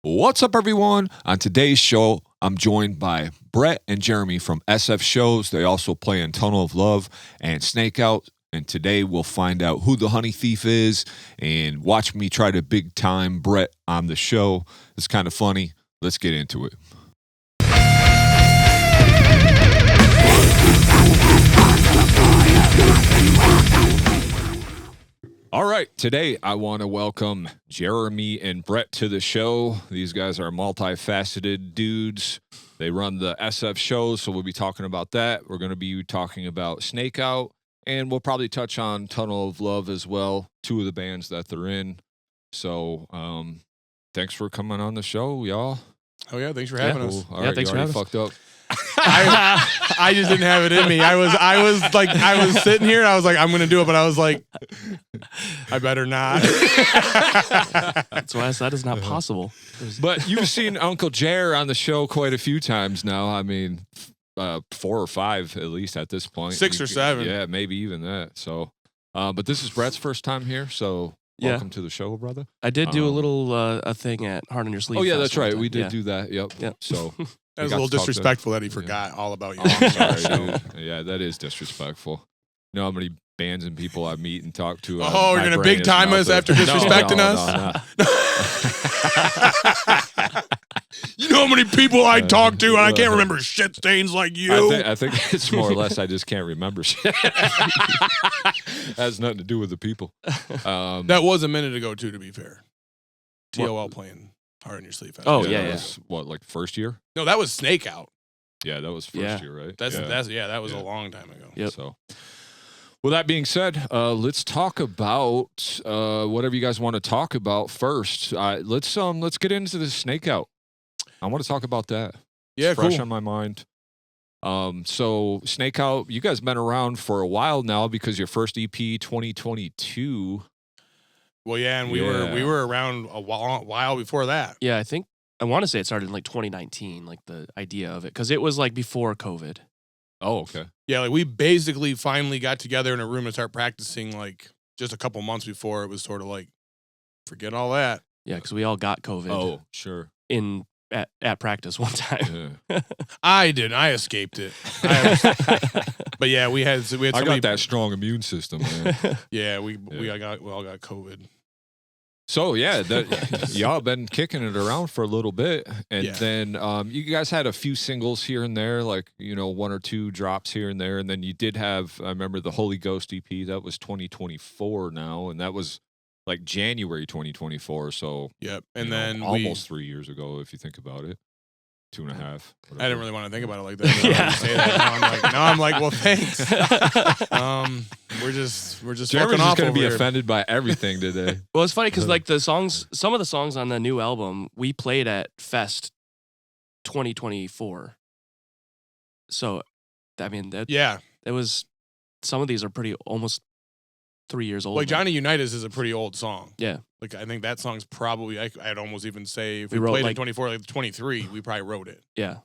What's up, everyone? On today's show, I'm joined by Brett and Jeremy from SF Shows. They also play in Tunnel of Love and Snakeout. And today we'll find out who the honey thief is and watch me try to big time Brett on the show. It's kind of funny. Let's get into it. All right, today I want to welcome Jeremy and Brett to the show. These guys are multifaceted dudes. They run the SF Shows, so we'll be talking about that. We're going to be talking about Snakeout, and we'll probably touch on Tunnel of Love as well, two of the bands that they're in. So thanks for coming on the show, y'all. Oh, yeah, thanks for having us. All right, thanks you for already having fucked up. I just didn't have it in me. I was sitting here and I was like, I'm going to do it, but I was like, I better not. That's why I said it's not possible. But you've seen Uncle Jer on the show quite a few times now. I mean, 4 or 5 at least at this point. 6 or 7. Yeah, maybe even that. So, but this is Brett's first time here, so welcome to the show, brother. I did do a little a thing at Heart on Your Sleeve. Oh, yeah, Fest that's right. one We time. did do that. Yep. So That was a little disrespectful that he forgot all about you. Oh, I'm sorry, dude. Yeah, that is disrespectful. You know how many bands and people I meet and talk to? Oh, you're going to big time us after disrespecting us? No. You know how many people I talk to and I can't remember shit stains like you? I think it's more or less I just can't remember shit. Has nothing to do with the people. That was a minute ago, too, to be fair. TOL playing Heart on Your Sleeve. Oh, that yeah. was, what, like first year? No, that was Snakeout. Yeah, that was first year, right? That was a long time ago. Yep. So, with that being said, let's talk about whatever you guys want to talk about first. Let's get into the Snakeout. I want to talk about that. Yeah, it's fresh cool. on my mind. So Snakeout, you guys been around for a while now because your first EP 2022. Well, yeah, and we were around a while before that. Yeah, I want to say it started in like 2019, like the idea of it, because it was like before COVID. Oh, okay. Yeah, like we basically finally got together in a room and start practicing like just a couple months before. It was sort of like, forget all that. Yeah, because we all got COVID. Oh, sure. At practice one time. Yeah. I didn't. I escaped it. But yeah, we had I got that strong immune system, man. Yeah, we all got COVID. So yeah, y'all been kicking it around for a little bit, and then you guys had a few singles here and there, like 1 or 2 drops here and there, and then you did have, I remember the Holy Ghost EP, that was 2024 now, and that was like January 2024. So yep, and then almost 3 years ago, if you think about it, 2.5. Whatever. I didn't really want to think about it like that. Yeah. Say that. Now I'm like, well, thanks. We're just Jeremy's fucking off just gonna over be here. offended by everything today. Well, it's funny because like some of the songs on the new album we played at Fest 2024. So, I mean, that was, some of these are pretty almost 3 years old. Like Johnny Unitas is a pretty old song. Yeah. Like I think that song's probably, I'd almost even say if we wrote played like, in 24, like 23, we probably wrote it. Yeah.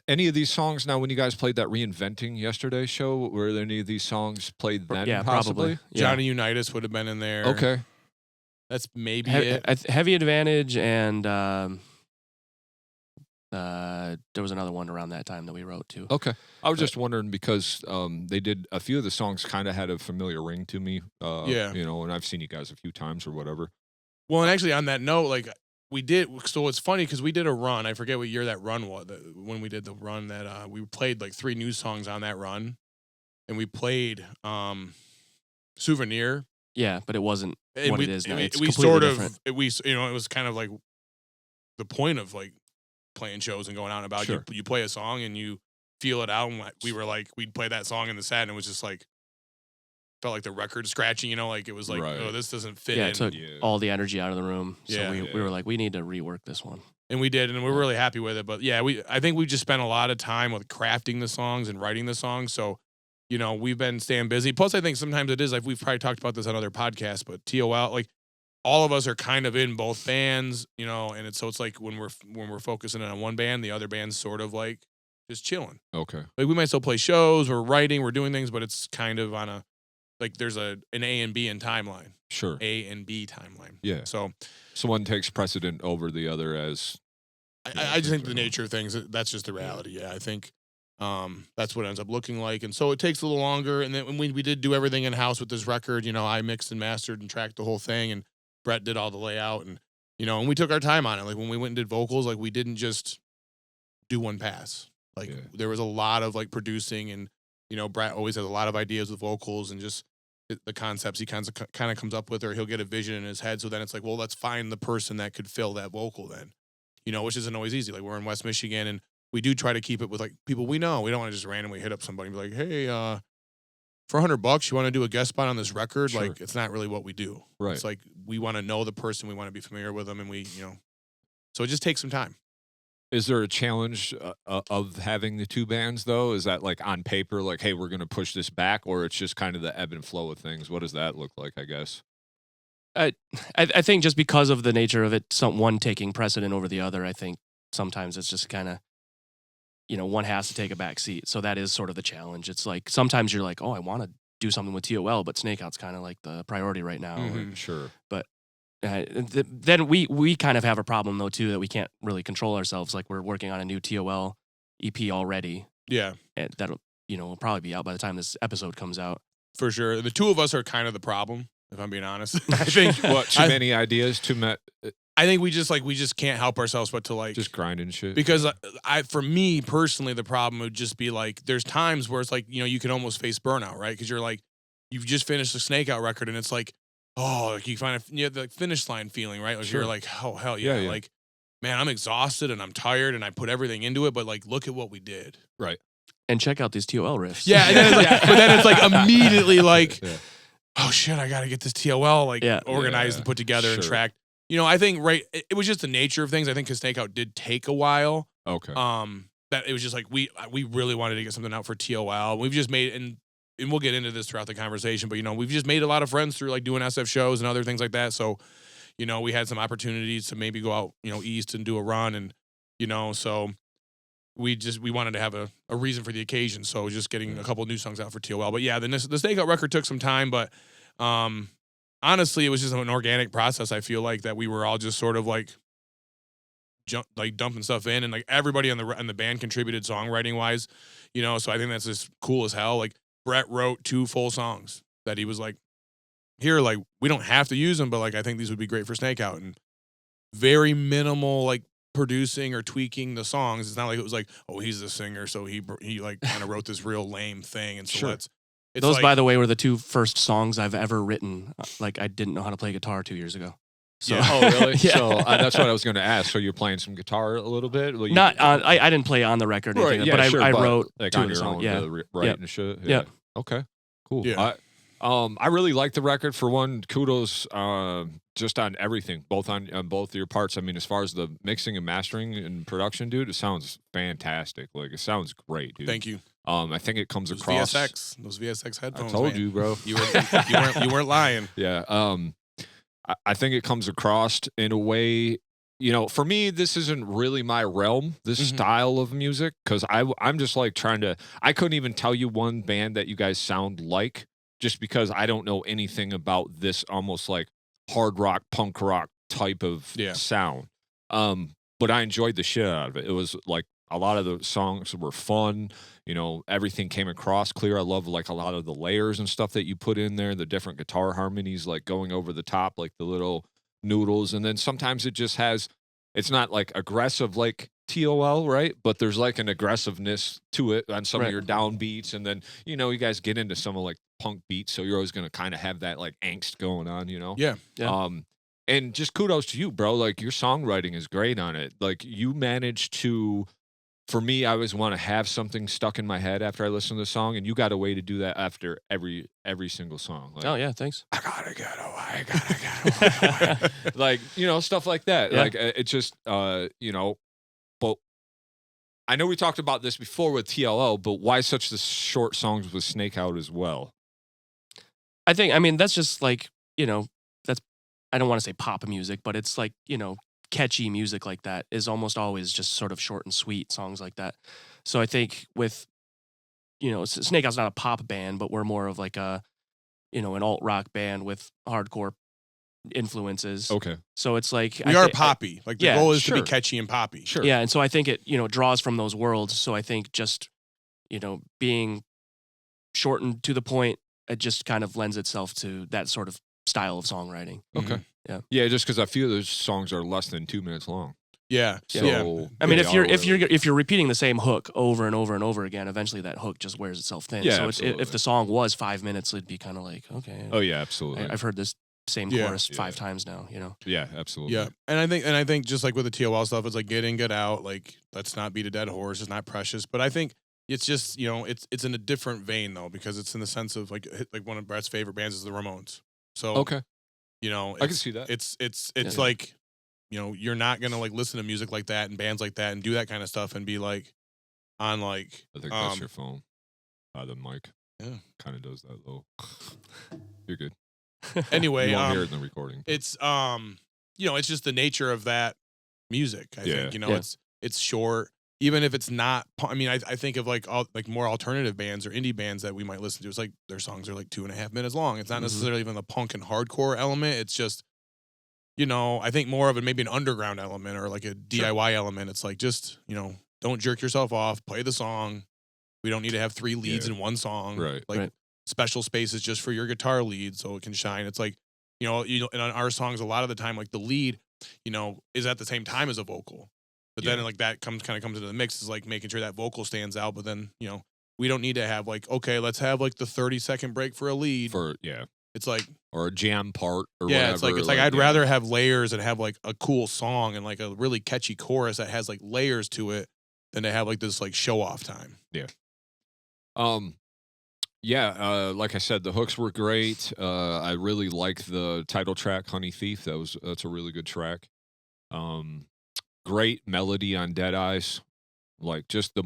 Any of these songs now, when you guys played that Reinventing Yesterday show, were there any of these songs played then? Yeah, possibly. probably. Yeah. Johnny Unitas would have been in there. Okay. That's maybe it. Heavy Advantage and there was another one around that time that we wrote too. Okay. I was just wondering because they did a few of the songs kind of had a familiar ring to me. And I've seen you guys a few times or whatever. Well, and actually on that note, like we did, so it's funny because we did a run. I forget what year that run was. When we did the run, that we played like 3 new songs on that run, and we played Souvenir. Yeah, but it wasn't what it is now. It's we completely sort different. of it was kind of like the point of like playing shows and going out and about. Sure. You play a song and you feel it out, and we were like, we'd play that song in the set, and it was just like, felt like the record scratching, like it was like, right. Oh, this doesn't fit. Yeah, it took all the energy out of the room. So we were like, we need to rework this one. And we did, and we're really happy with it. But yeah, I think we just spent a lot of time with crafting the songs and writing the songs. So, we've been staying busy. Plus, I think sometimes it is like we've probably talked about this on other podcasts, but TOL, like all of us are kind of in both bands, and it's like when we're focusing on one band, the other band's sort of like just chilling. Okay. Like we might still play shows, we're writing, we're doing things, but it's kind of on a like there's an A and B in timeline. Sure. A and B timeline. Yeah. So one takes precedent over the other as. I just think the nature of things, that's just the reality. Yeah, I think that's what it ends up looking like. And so it takes a little longer. And then when we did do everything in-house with this record, I mixed and mastered and tracked the whole thing. And Brett did all the layout. And, and we took our time on it. Like when we went and did vocals, like we didn't just do one pass. Like there was a lot of like producing and, Brett always has a lot of ideas with vocals and just the concepts he kind of comes up with, or he'll get a vision in his head. So then it's like, well, let's find the person that could fill that vocal then, which isn't always easy. Like we're in West Michigan and we do try to keep it with like people we know. We don't want to just randomly hit up somebody and be like, hey, for $100, you want to do a guest spot on this record? Sure. Like it's not really what we do. Right. It's like we want to know the person, we want to be familiar with them, and we, so it just takes some time. Is there a challenge of having the two bands, though? Is that like on paper, like, hey, we're going to push this back, or it's just kind of the ebb and flow of things? What does that look like, I guess? I think just because of the nature of it, one taking precedent over the other, I think sometimes it's just kind of, one has to take a back seat. So that is sort of the challenge. It's like sometimes you're like, oh, I want to do something with TOL, but Snakeout's kind of like the priority right now. Mm-hmm. Sure. But then we kind of have a problem, though, too, that we can't really control ourselves. Like we're working on a new TOL EP already. Yeah. And that'll, will probably be out by the time this episode comes out. For sure. The two of us are kind of the problem, if I'm being honest. I think too many ideas, I think we just can't help ourselves but to like just grind and shit. Because for me personally, the problem would just be like there's times where it's like, you can almost face burnout, right? Because you're like you've just finished a Snakeout record and it's like, oh, like you have the finish line feeling, right? Like you're like, oh hell yeah. Like, man, I'm exhausted and I'm tired and I put everything into it, but like look at what we did. Right. And check out these TOL riffs. Yeah, and then it's like, but then it's like immediately like, oh shit, I gotta get this TOL like organized and put together and tracked. I think it was just the nature of things. I think because Snakeout did take a while. Okay. That it was just like we really wanted to get something out for TOL. We've just made and we'll get into this throughout the conversation, but we've just made a lot of friends through like doing SF shows and other things like that. So, we had some opportunities to maybe go out, east and do a run, and so we wanted to have a reason for the occasion. So just getting a couple new songs out for TOL. But yeah, the Snakeout record took some time, but honestly, it was just an organic process. I feel like that we were all just sort of like dumping stuff in, and like everybody on the band contributed songwriting wise, so I think that's just cool as hell. Like Brett wrote 2 full songs that he was like, here, like we don't have to use them, but like I think these would be great for Snakeout, and very minimal like producing or tweaking the songs. It's not like it was like, oh, he's the singer, so he like kind of wrote this real lame thing, and so those, by the way, were the 2 first songs I've ever written. Like I didn't know how to play guitar 2 years ago. So, oh really? Yeah. So that's what I was going to ask. So you're playing some guitar a little bit? Well, Not on. I didn't play on the record, or anything, but I wrote like 2 on of the your songs. own, write and shit. Yeah. Okay. Cool. Yeah. I really like the record. For one, kudos just on everything, both on both your parts. I mean, as far as the mixing and mastering and production, dude, it sounds fantastic. Like it sounds great, dude. Thank you. I think it comes across those VSX headphones. I told man. you, bro. You weren't lying. Yeah. I think it comes across in a way, for me, this isn't really my realm, this style of music, because I'm just like I couldn't even tell you one band that you guys sound like, just because I don't know anything about this almost like hard rock, punk rock type of sound. But I enjoyed the shit out of it. It was like a lot of the songs were fun. Everything came across clear. I love like a lot of the layers and stuff that you put in there, the different guitar harmonies, like going over the top, like the little noodles. And then sometimes it just it's not like aggressive like TOL, right? But there's like an aggressiveness to it on some of your down beats. And then, you guys get into some of like punk beats. So you're always going to kind of have that like angst going on, Yeah. And just kudos to you, bro. Like your songwriting is great on it. Like you managed to, for me, I always want to have something stuck in my head after I listen to the song, and you got a way to do that after every single song. Like, oh yeah, thanks. I gotta get away. Like, stuff like that. Yeah. Like it's just, but I know we talked about this before with TLL, but why such the short songs with Snakeout as well? I mean, that's just like, that's, I don't want to say pop music, but it's like, catchy music like that is almost always just sort of short and sweet songs like that. So I think with, Snakeout's not a pop band, but we're more of like a, an alt rock band with hardcore influences. Okay. So it's like we are poppy. Like the goal is to be catchy and poppy. Sure. Yeah, and so I think it draws from those worlds. So I think just being shortened to the point, it just kind of lends itself to that sort of style of songwriting. Okay. Yeah, just because I feel those songs are less than 2 minutes long. Yeah. So I mean, if you're repeating the same hook over and over and over again, eventually that hook just wears itself thin. Yeah, so if the song was 5 minutes, it'd be kind of like, okay. Oh yeah, absolutely. I've heard this same chorus 5 times now. Yeah, absolutely. Yeah, and I think just like with the TOL stuff, it's like get in, get out. Like let's not beat a dead horse. It's not precious, but I think it's just it's in a different vein though, because it's in the sense of like one of Brett's favorite bands is the Ramones. So okay, I can see that. It's like you're not gonna like listen to music like that and bands like that and do that kind of stuff and be like on like I think that's your phone. The mic. Yeah, kind of does that though. You're good. Anyway, you won't hear it in the recording. It's it's just the nature of that music. I think it's short. Even if it's not, I mean, I think of like all like more alternative bands or indie bands that we might listen to. It's like their songs are like 2.5 minutes long. It's not necessarily even the punk and hardcore element. It's just, I think more of maybe an underground element or like a DIY element. It's like just, don't jerk yourself off. Play the song. We don't need to have 3 leads in one song. Right. Like special spaces just for your guitar lead so it can shine. It's like, and on our songs, a lot of the time, like the lead, is at the same time as a vocal. But then like that comes into the mix is like making sure that vocal stands out. But then, we don't need to have like, okay, let's have like the 30-second break for a lead. It's like, or a jam part or whatever. It's like I'd rather have layers and have like a cool song and like a really catchy chorus that has like layers to it than to have like this like show off time. Yeah. Like I said, the hooks were great. I really like the title track, Honey Thief. That's a really good track. Great melody on Dead Eyes. Like just the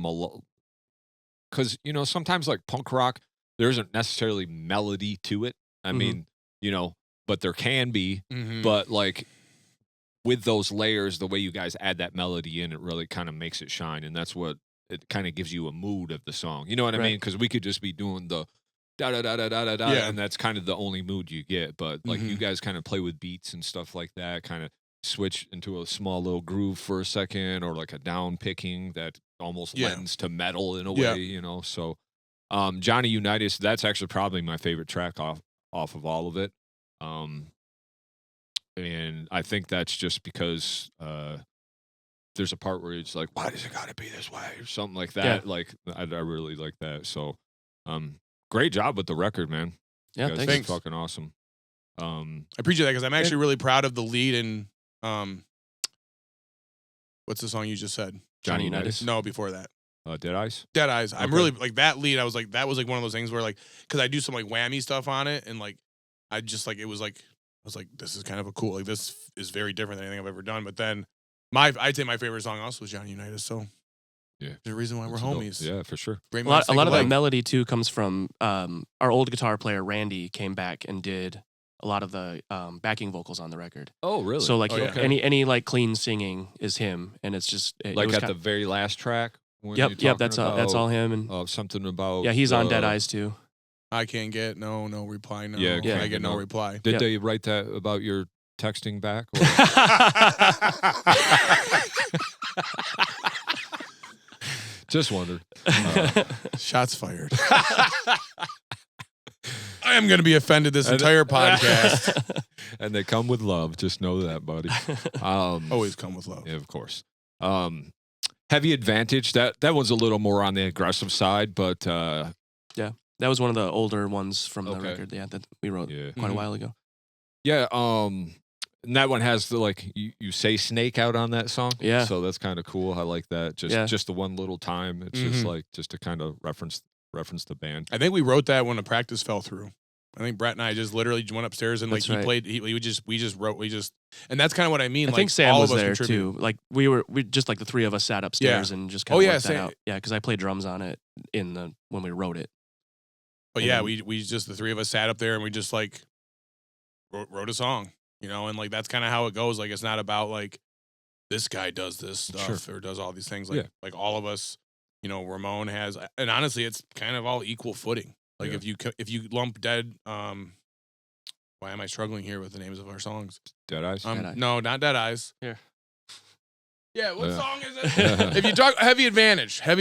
because sometimes like punk rock, there isn't necessarily melody to it. I mean, but there can be. Mm-hmm. But like with those layers, the way you guys add that melody in, it really kind of makes it shine, and that's what it kind of gives you a mood of the song. You know what I mean? Because we could just be doing the da da da da da da da, and that's kind of the only mood you get. But like you guys kind of play with beats and stuff like that, kind of switch into a small little groove for a second, or like a down picking that almost lends to metal in a way. So Johnny Unitas, that's actually probably my favorite track off of all of it. And I think that's just because there's a part where it's like, why does it gotta be this way, or something like that. Like I really like that. So great job with the record, man. Yeah, thanks. Fucking awesome. I appreciate that because I'm actually really proud of the lead in what's the song you just said? Johnny Unitas? No, before that. Dead Eyes? Dead Eyes. I'm really like that lead. I was like, that was like one of those things where like, because I do some like whammy stuff on it, and like I just like, it was like, I was like, this is kind of a cool, like this is very different than anything I've ever done. But then I'd say my favorite song also was Johnny Unitas. So yeah, there's a reason why we're homies. Yeah, for sure. A lot of that melody too comes from our old guitar player Randy came back and did a lot of the backing vocals on the record. Oh, really? So like any like clean singing is him, and it's just like at the very last track. Yep. That's all him, and something about he's on Dead Eyes too. I can't get no reply. No, yeah, I get no reply. Did they write that about your texting back? Just wondered. Shots fired. I am going to be offended this entire podcast. And they come with love. Just know that, buddy. Always come with love. Yeah, of course. Heavy Advantage. That one's a little more on the aggressive side, but yeah, that was one of the older ones from the record. Yeah, that we wrote quite a while ago. Yeah. And that one has the like you say Snakeout on that song. Yeah. So that's kind of cool. I like that. Just the one little time. It's just like just to kind of reference the band. I think we wrote that when a practice fell through. I think Brett and I just literally went upstairs and like he played. We just wrote, and that's kind of what I mean. I think Sam was there too. Like we just like the three of us sat upstairs and just kind of worked that out. Yeah, because I played drums on it when we wrote it. But yeah, we just the three of us sat up there and we just like wrote a song, and like that's kind of how it goes. Like it's not about like this guy does this stuff or does all these things. Like all of us, Ramon has, and honestly, it's kind of all equal footing. Like if you lump Dead, why am I struggling here with the names of our songs? Dead Eyes? No, not Dead Eyes. Here. Yeah, what song is it? If you talk Heavy Advantage, like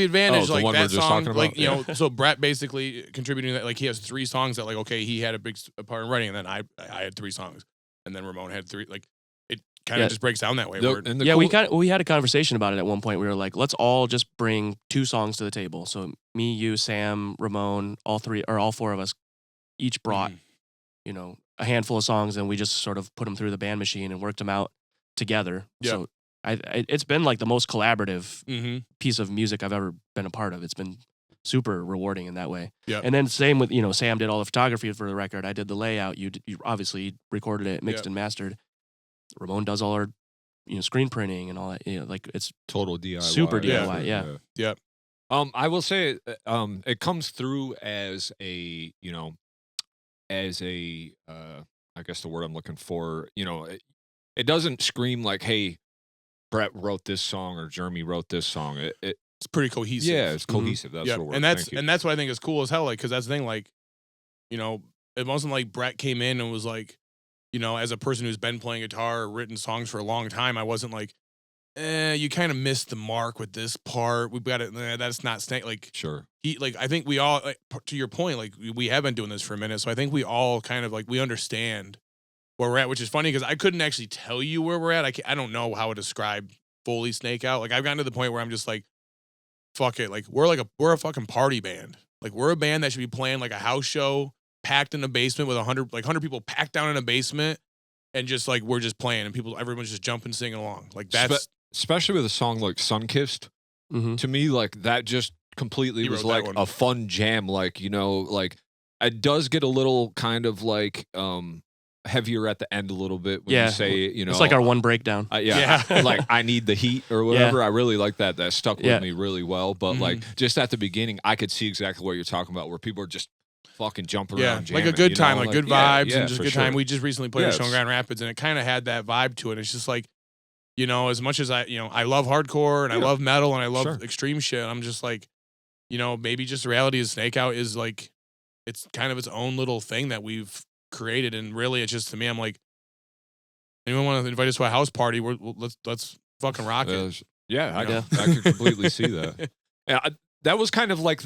one that we're just song, talking like about? so Brett basically contributing that, like he has 3 songs that like okay he had a big part in writing, and then I had 3 songs, and then Ramon had 3. Like it kind of just breaks down that way. We had a conversation about it at one point. We were like, let's all just bring 2 songs to the table. So me, you, Sam, Ramon, all 4 of us each brought a handful of songs, and we just sort of put them through the band machine and worked them out together. Yep. So it's been like the most collaborative piece of music I've ever been a part of. It's been super rewarding in that way. Yep. And then same with, Sam did all the photography for the record. I did the layout. You obviously recorded it, mixed and mastered. Ramon does all our, screen printing and all that. Like it's total DIY. Super DIY. Yeah. I will say, it comes through as a, I guess the word I'm looking for, it doesn't scream like, hey, Brett wrote this song or Jeremy wrote this song. It's pretty cohesive. Yeah, it's cohesive. That's the word. And that's what I think is cool as hell. Like, because that's the thing. Like, it wasn't like Brett came in and was like, as a person who's been playing guitar or written songs for a long time, I wasn't like, you kind of missed the mark with this part. We've got it. That's not Snake. Like, sure. I think we all, like, to your point, like we have been doing this for a minute, so I think we all kind of like we understand where we're at, which is funny because I couldn't actually tell you where we're at. I don't know how to describe fully Snakeout. Like I've gotten to the point where I'm just like, fuck it. Like we're a fucking party band. Like we're a band that should be playing like a house show, packed in a basement with 100 people packed down in a basement, and just like we're just playing and everyone's just jumping, singing along. Like that's especially with a song like Sunkist. To me, like that just completely was like a fun jam. Like like it does get a little kind of like heavier at the end a little bit when you say it's like our one breakdown. Like I need the heat or whatever. I really like that. That stuck with me really well. But like just at the beginning, I could see exactly what you're talking about, where people are just fucking jumping around, jamming, like a good time, like good vibes, and just a good time. Sure. We just recently played a show in Grand Rapids, and it kind of had that vibe to it. It's just like, as much as I love hardcore and I love metal and I love extreme shit, I'm just like, maybe just the reality is Snakeout is like, it's kind of its own little thing that we've created, and really, it's just to me, I'm like, anyone want to invite us to a house party? Let's fucking rock it. I can completely see that. That was kind of like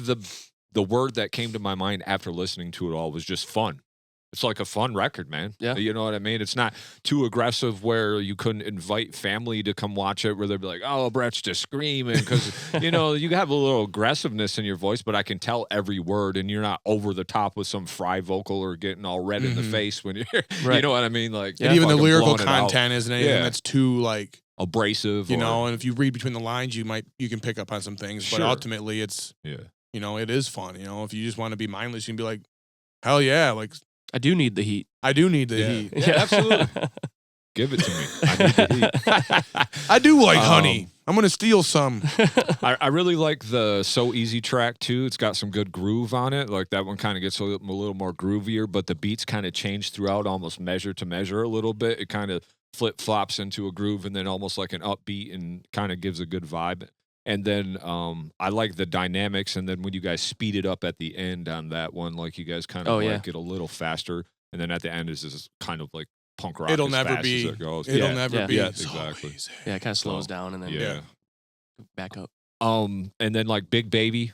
the word that came to my mind after listening to it all was just fun. It's like a fun record, man. Yeah. You know what I mean? It's not too aggressive where you couldn't invite family to come watch it, where they'd be like, oh, Brett's just screaming. Because, you have a little aggressiveness in your voice, but I can tell every word, and you're not over the top with some fry vocal or getting all red in the face when you're, you know what I mean? Like, and even the lyrical content isn't anything that's too, like, abrasive. And if you read between the lines, you can pick up on some things. But ultimately, it's, it is fun. If you just want to be mindless, you can be like, hell yeah, like, I do need the heat. I do need the heat. Yeah, absolutely. Give it to me. I need the heat. I do like honey. I'm going to steal some. I really like the So Easy track, too. It's got some good groove on it. Like, that one kind of gets a little more groovier, but the beats kind of change throughout, almost measure to measure a little bit. It kind of flip-flops into a groove and then almost like an upbeat and kind of gives a good vibe. And then I like the dynamics, and then when you guys speed it up at the end on that one, like you guys kind of get a little faster, and then at the end is just kind of like punk rock. It'll as never fast be. As it goes. It'll never be. Yeah, exactly. Yeah, it kind of slows down and then back up. And then like Big Baby,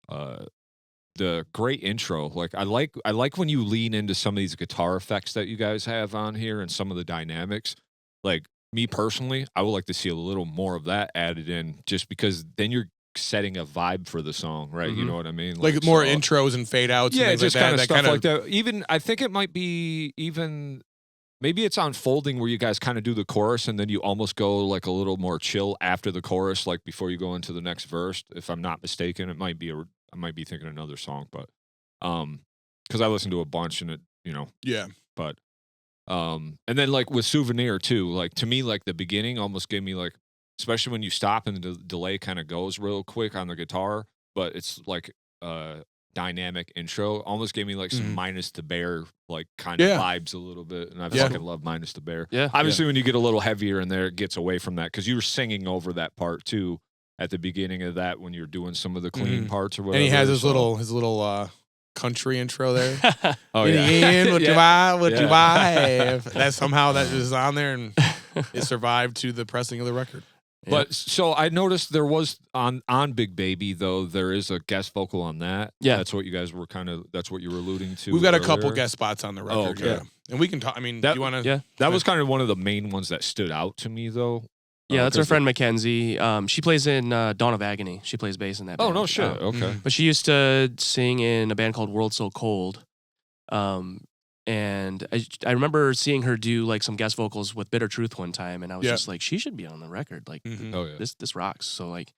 the great intro. Like I like when you lean into some of these guitar effects that you guys have on here and some of the dynamics. Like, me personally, I would like to see a little more of that added in, just because then you're setting a vibe for the song, right? You know what I mean? Like more intros and fade outs. Yeah, and just like kind of stuff like that. Even I think it might be maybe it's on Folding where you guys kind of do the chorus and then you almost go like a little more chill after the chorus, like before you go into the next verse. If I'm not mistaken, it might be I might be thinking another song, but because I listened to a bunch and it, but. And then like with Souvenir too, like to me, like the beginning almost gave me like, especially when you stop and the delay kind of goes real quick on the guitar, but it's like dynamic intro, almost gave me like some Minus the Bear like kind of vibes a little bit, and I fucking love Minus the Bear. Yeah, obviously when you get a little heavier in there, it gets away from that because you were singing over that part too at the beginning of that when you're doing some of the clean parts or whatever. And he has his little country intro there. Oh In yeah. the end, what you buy, Yeah. you buy. That somehow that is on there, and it survived to the pressing of the record. But so I noticed there was on Big Baby though there is a guest vocal on that. Yeah. That's what you guys were that's what you were alluding to. We've got a earlier. couple guest spots on the record. okay. Yeah, and we can talk. I mean, That- do you want to? Yeah. That was kind of one of the main ones that stood out to me though. Yeah, that's our 'cause friend Mackenzie. She plays in Dawn of Agony. She plays bass in that Oh band. no shit. Okay. But she used to sing in a band called World So Cold. And I remember seeing her do like some guest vocals with Bitter Truth one time, and I was Yeah. just like, she should be on the record. Like, Mhm. Oh yeah. this rocks. So like,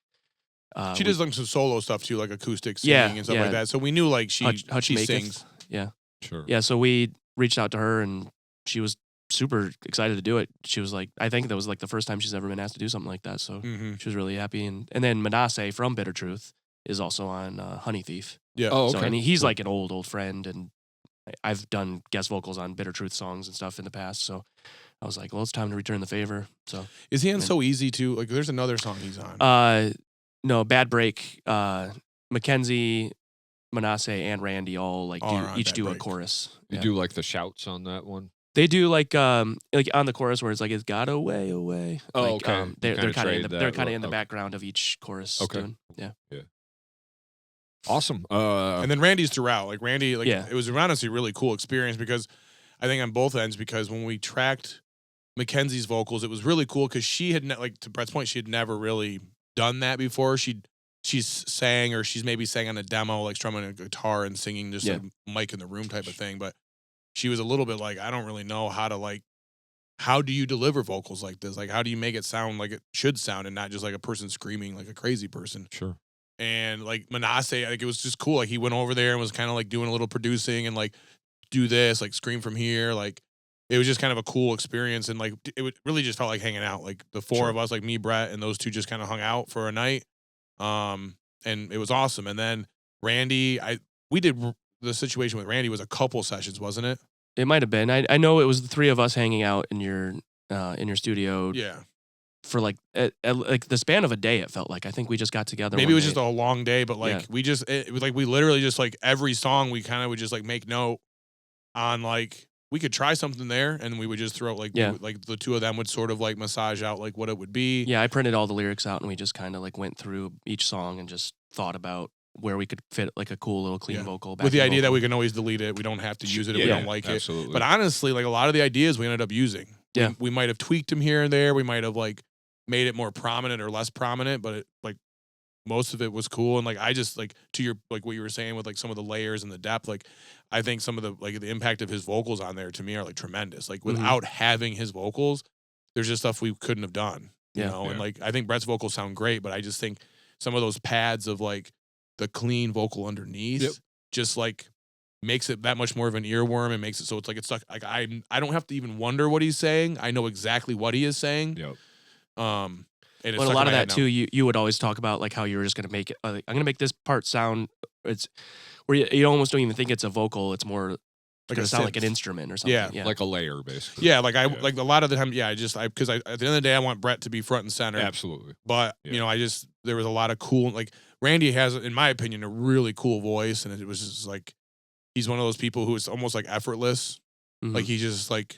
She does like some solo stuff too, like acoustic singing Yeah, and stuff yeah. like that. So we knew like Hutch she Maketh. sings. Yeah, Sure. yeah. So we reached out to her, and she was super excited to do it. She was like, I think that was like the first time she's ever been asked to do something like that. So Mm-hmm. she was really happy. And then Manasseh from Bitter Truth is also on Honey Thief. Yeah. Oh okay. So and he's Cool. like an old friend, and I've done guest vocals on Bitter Truth songs and stuff in the past. So I was like, well, it's time to return the favor. So Is he on Yeah. So Easy too? Like, there's another song he's on. no, Bad Break. Mackenzie, Manasseh, and Randy all like All are on each Bad do a Break. chorus. You Yeah. do like the shouts on that one. They do like on the chorus where it's like it's got away. Oh, Like, okay. You They're kinda kind of trade in the, that they're kind of look. in the Okay. background of each chorus. Okay. Doing, yeah. Awesome. And then Randy's throughout. Like Randy, like Yeah. it was honestly a really cool experience because I think on both ends, because when we tracked Mackenzie's vocals, it was really cool because she had like to Brett's point, she had never really done that before. She's sang or she's maybe sang on a demo, like strumming a guitar and singing just Yeah. like mic in the room type of thing. But she was a little bit like, I don't really know how do you deliver vocals like this? Like, how do you make it sound like it should sound and not just like a person screaming like a crazy person? Sure. And like Manasseh, like it was just cool. Like he went over there and was kind of like doing a little producing and like do this, like scream from here. Like it was just kind of a cool experience. And like really just felt like hanging out. Like the four Sure. of us, like me, Brett, and those two just kind of hung out for a night. And it was awesome. And then Randy, we did the situation with Randy was a couple sessions, wasn't it? It might have been. I know it was the three of us hanging out in your studio Yeah. for like like the span of a day. It felt like I think we just got together. Maybe one it was day. just a long day, but like it was like we literally just like every song we kind of would just like make note on like we could try something there, and we would just throw like like the two of them would sort of like massage out like what it would be. Yeah, I printed all the lyrics out, and we just kind of like went through each song and just thought about where we could fit like a cool little clean vocal. With the backing idea that vocal. we can always delete it. We don't have to use it if we don't like it. Absolutely. But honestly, like a lot of the ideas we ended up using. Yeah. We might have tweaked them here and there. We might have like made it more prominent or less prominent, but like most of it was cool. And like I just like to your like what you were saying with like some of the layers and the depth, like I think some of the like the impact of his vocals on there to me are like tremendous. Like without having his vocals, there's just stuff we couldn't have done. You know, and like I think Brett's vocals sound great, but I just think some of those pads of like the clean vocal underneath just like makes it that much more of an earworm and makes it so it's like it's stuck. Like I don't have to even wonder what he's saying. I know exactly what he is saying. Yep. And it's But a stuck lot in of my that head too, now. you would always talk about like how you were just gonna make it. Like, I'm gonna make this part sound. It's where you almost don't even think it's a vocal. It's more Like gonna a sound like synth. an instrument or something. Yeah, Like a layer, basically. Yeah, like like a lot of the time, because at the end of the day, I want Brett to be front and center. Absolutely. But you know, there was a lot of cool. Like Randy has, in my opinion, a really cool voice, and it was just like he's one of those people who is almost like effortless. Mhm. Like he just like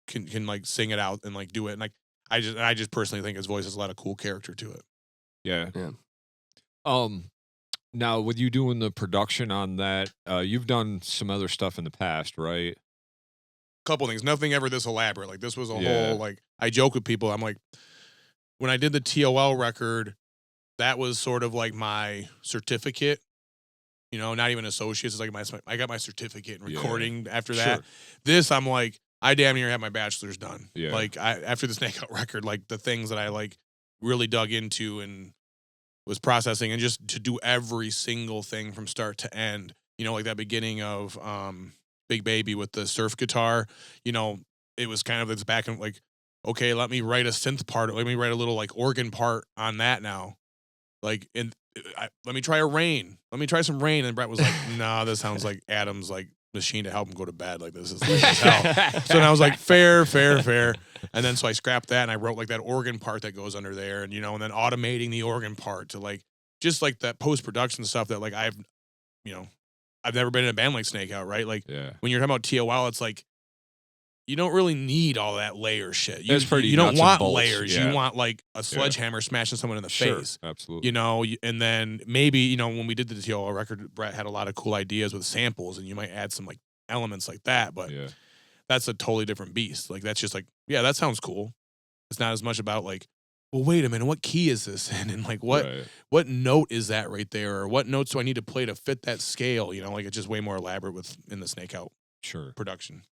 can like sing it out and like do it, and like I just personally think his voice has a lot of cool character to it. Yeah. Yeah. Now with you doing the production on that, you've done some other stuff in the past, right? Couple things, nothing ever this elaborate. Like this was a whole like I joke with people. I'm like, when I did the TOL record, that was sort of like my certificate. You know, not even associates. It's like I got my certificate in recording after that. Sure. This, I'm like, I damn near have my bachelor's done. Yeah. Like after the Snakeout record, like the things that I like really dug into and was processing, and just to do every single thing from start to end. You know, like that beginning of Big Baby with the surf guitar. You know, it was kind of this back and like, okay, let me write a synth part. Let me write a little like organ part on that now. Like, let me try a rain. Let me try some rain. And Brett was like, nah, this sounds like Adam's like machine to help him go to bed. Like this is like as hell. So then I was like, fair. And then so I scrapped that and I wrote like that organ part that goes under there, and you know, and then automating the organ part to like just like that post-production stuff that like I've, you know, I've never been in a band like Snakeout, right? Like Yeah. when you're talking about TOL, it's like you don't really need all that layer shit. It's pretty you don't nuts and want bolts, layers. yeah. You want like a sledgehammer smashing someone in the Sure, face. absolutely. You know, and then maybe, you know, when we did the TOL record, Brett had a lot of cool ideas with samples, and you might add some like elements like that, but Yeah. that's a totally different beast. Like that's just like, yeah, that sounds cool. It's not as much about like, well, wait a minute, what key is this in? And like what note is that right there? Or what notes do I need to play to fit that scale? You know, like it's just way more elaborate in the Snakeout production.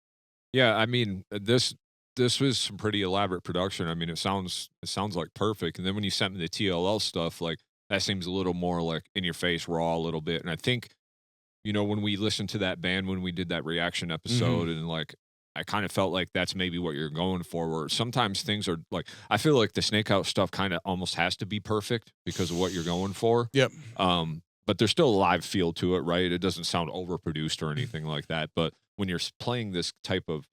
Yeah, I mean, this was some pretty elaborate production. I mean, it sounds like perfect. And then when you sent me the TLL stuff, like that seems a little more like in your face, raw a little bit. And I think, you know, when we listened to that band, when we did that reaction episode, and like I kind of felt like that's maybe what you're going for. Where sometimes things are like, I feel like the Snakeout stuff kind of almost has to be perfect because of what you're going for. Yep. But there's still a live feel to it, right? It doesn't sound overproduced or anything like that. But when you're playing this type of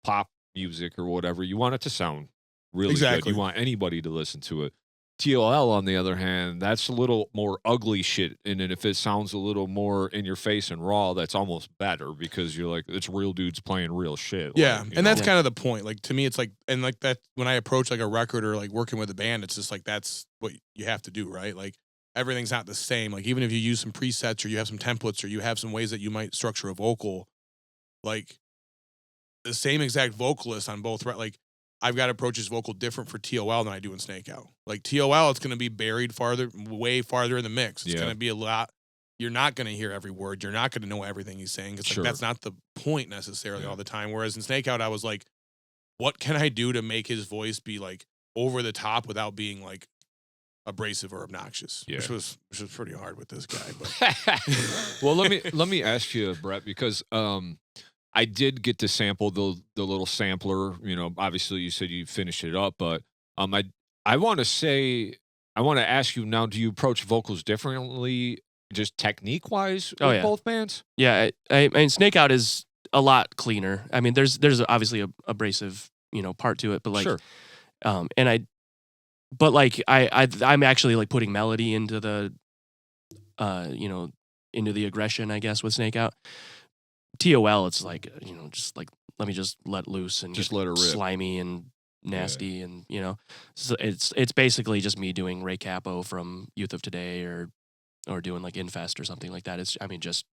pop music or whatever, you want it to sound really good. You want anybody to listen to it. TOL, on the other hand, that's a little more ugly shit. And then if it sounds a little more in your face and raw, that's almost better because you're like, it's real dudes playing real shit. Yeah. Like, and that's kind of the point. Like to me, it's like, and like that, when I approach like a record or like working with a band, it's just like, that's what you have to do, right? Like everything's not the same. Like even if you use some presets or you have some templates or you have some ways that you might structure a vocal, like the same exact vocalist on both, like I've got to approach his vocal different for TOL than I do in Snakeout. Like TOL, it's going to be buried way farther in the mix. It's going to be a lot. You're not going to hear every word. You're not going to know everything he's saying. It's like that's not the point necessarily all the time. Whereas in Snakeout, I was like, what can I do to make his voice be like over the top without being like abrasive or obnoxious? Which was pretty hard with this guy. But well, let me ask you, Brett, because I did get to sample the little sampler. You know, obviously you said you finished it up, but I want to ask you now, do you approach vocals differently, just technique wise, with both bands? Yeah, I mean, Snakeout is a lot cleaner. I mean, there's obviously a abrasive, you know, part to it, but like, I'm actually like putting melody into the, you know, into the aggression, I guess, with Snakeout. TOL, it's like, you know, just like, let me just let loose and just let her rip. Slimy and nasty, and you know, so it's basically just me doing Ray Capo from Youth of Today or doing like Infest or something like that. It's, I mean, just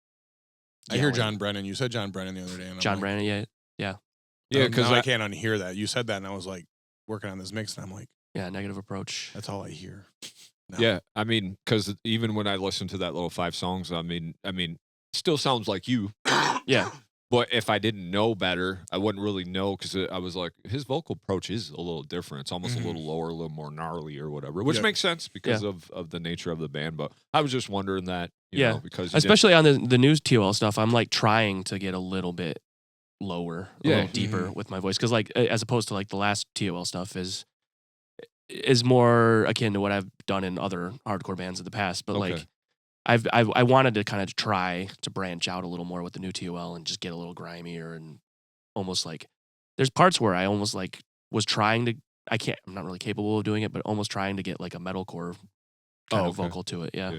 I hear John Brennan. You said John Brennan the other day. And John Brennan, yeah, because I can't unhear that. You said that, and I was like working on this mix, and I'm like, negative approach. That's all I hear. No. Yeah, I mean, because even when I listen to that little 5 songs, I mean, still sounds like you. Yeah. But if I didn't know better, I wouldn't really know, because I was like, his vocal approach is a little different. It's almost a little lower, a little more gnarly or whatever, which makes sense because of the nature of the band. But I was just wondering that, you know, because especially on the new TOL stuff, I'm like trying to get a little bit lower, a little deeper with my voice, because like as opposed to like the last TOL stuff is more akin to what I've done in other hardcore bands in the past, but like. I wanted to kind of try to branch out a little more with the new TOL and just get a little grimier, and almost like there's parts where I almost like was trying to, I'm not really capable of doing it, but almost trying to get like a metalcore kind of vocal to it. Yeah.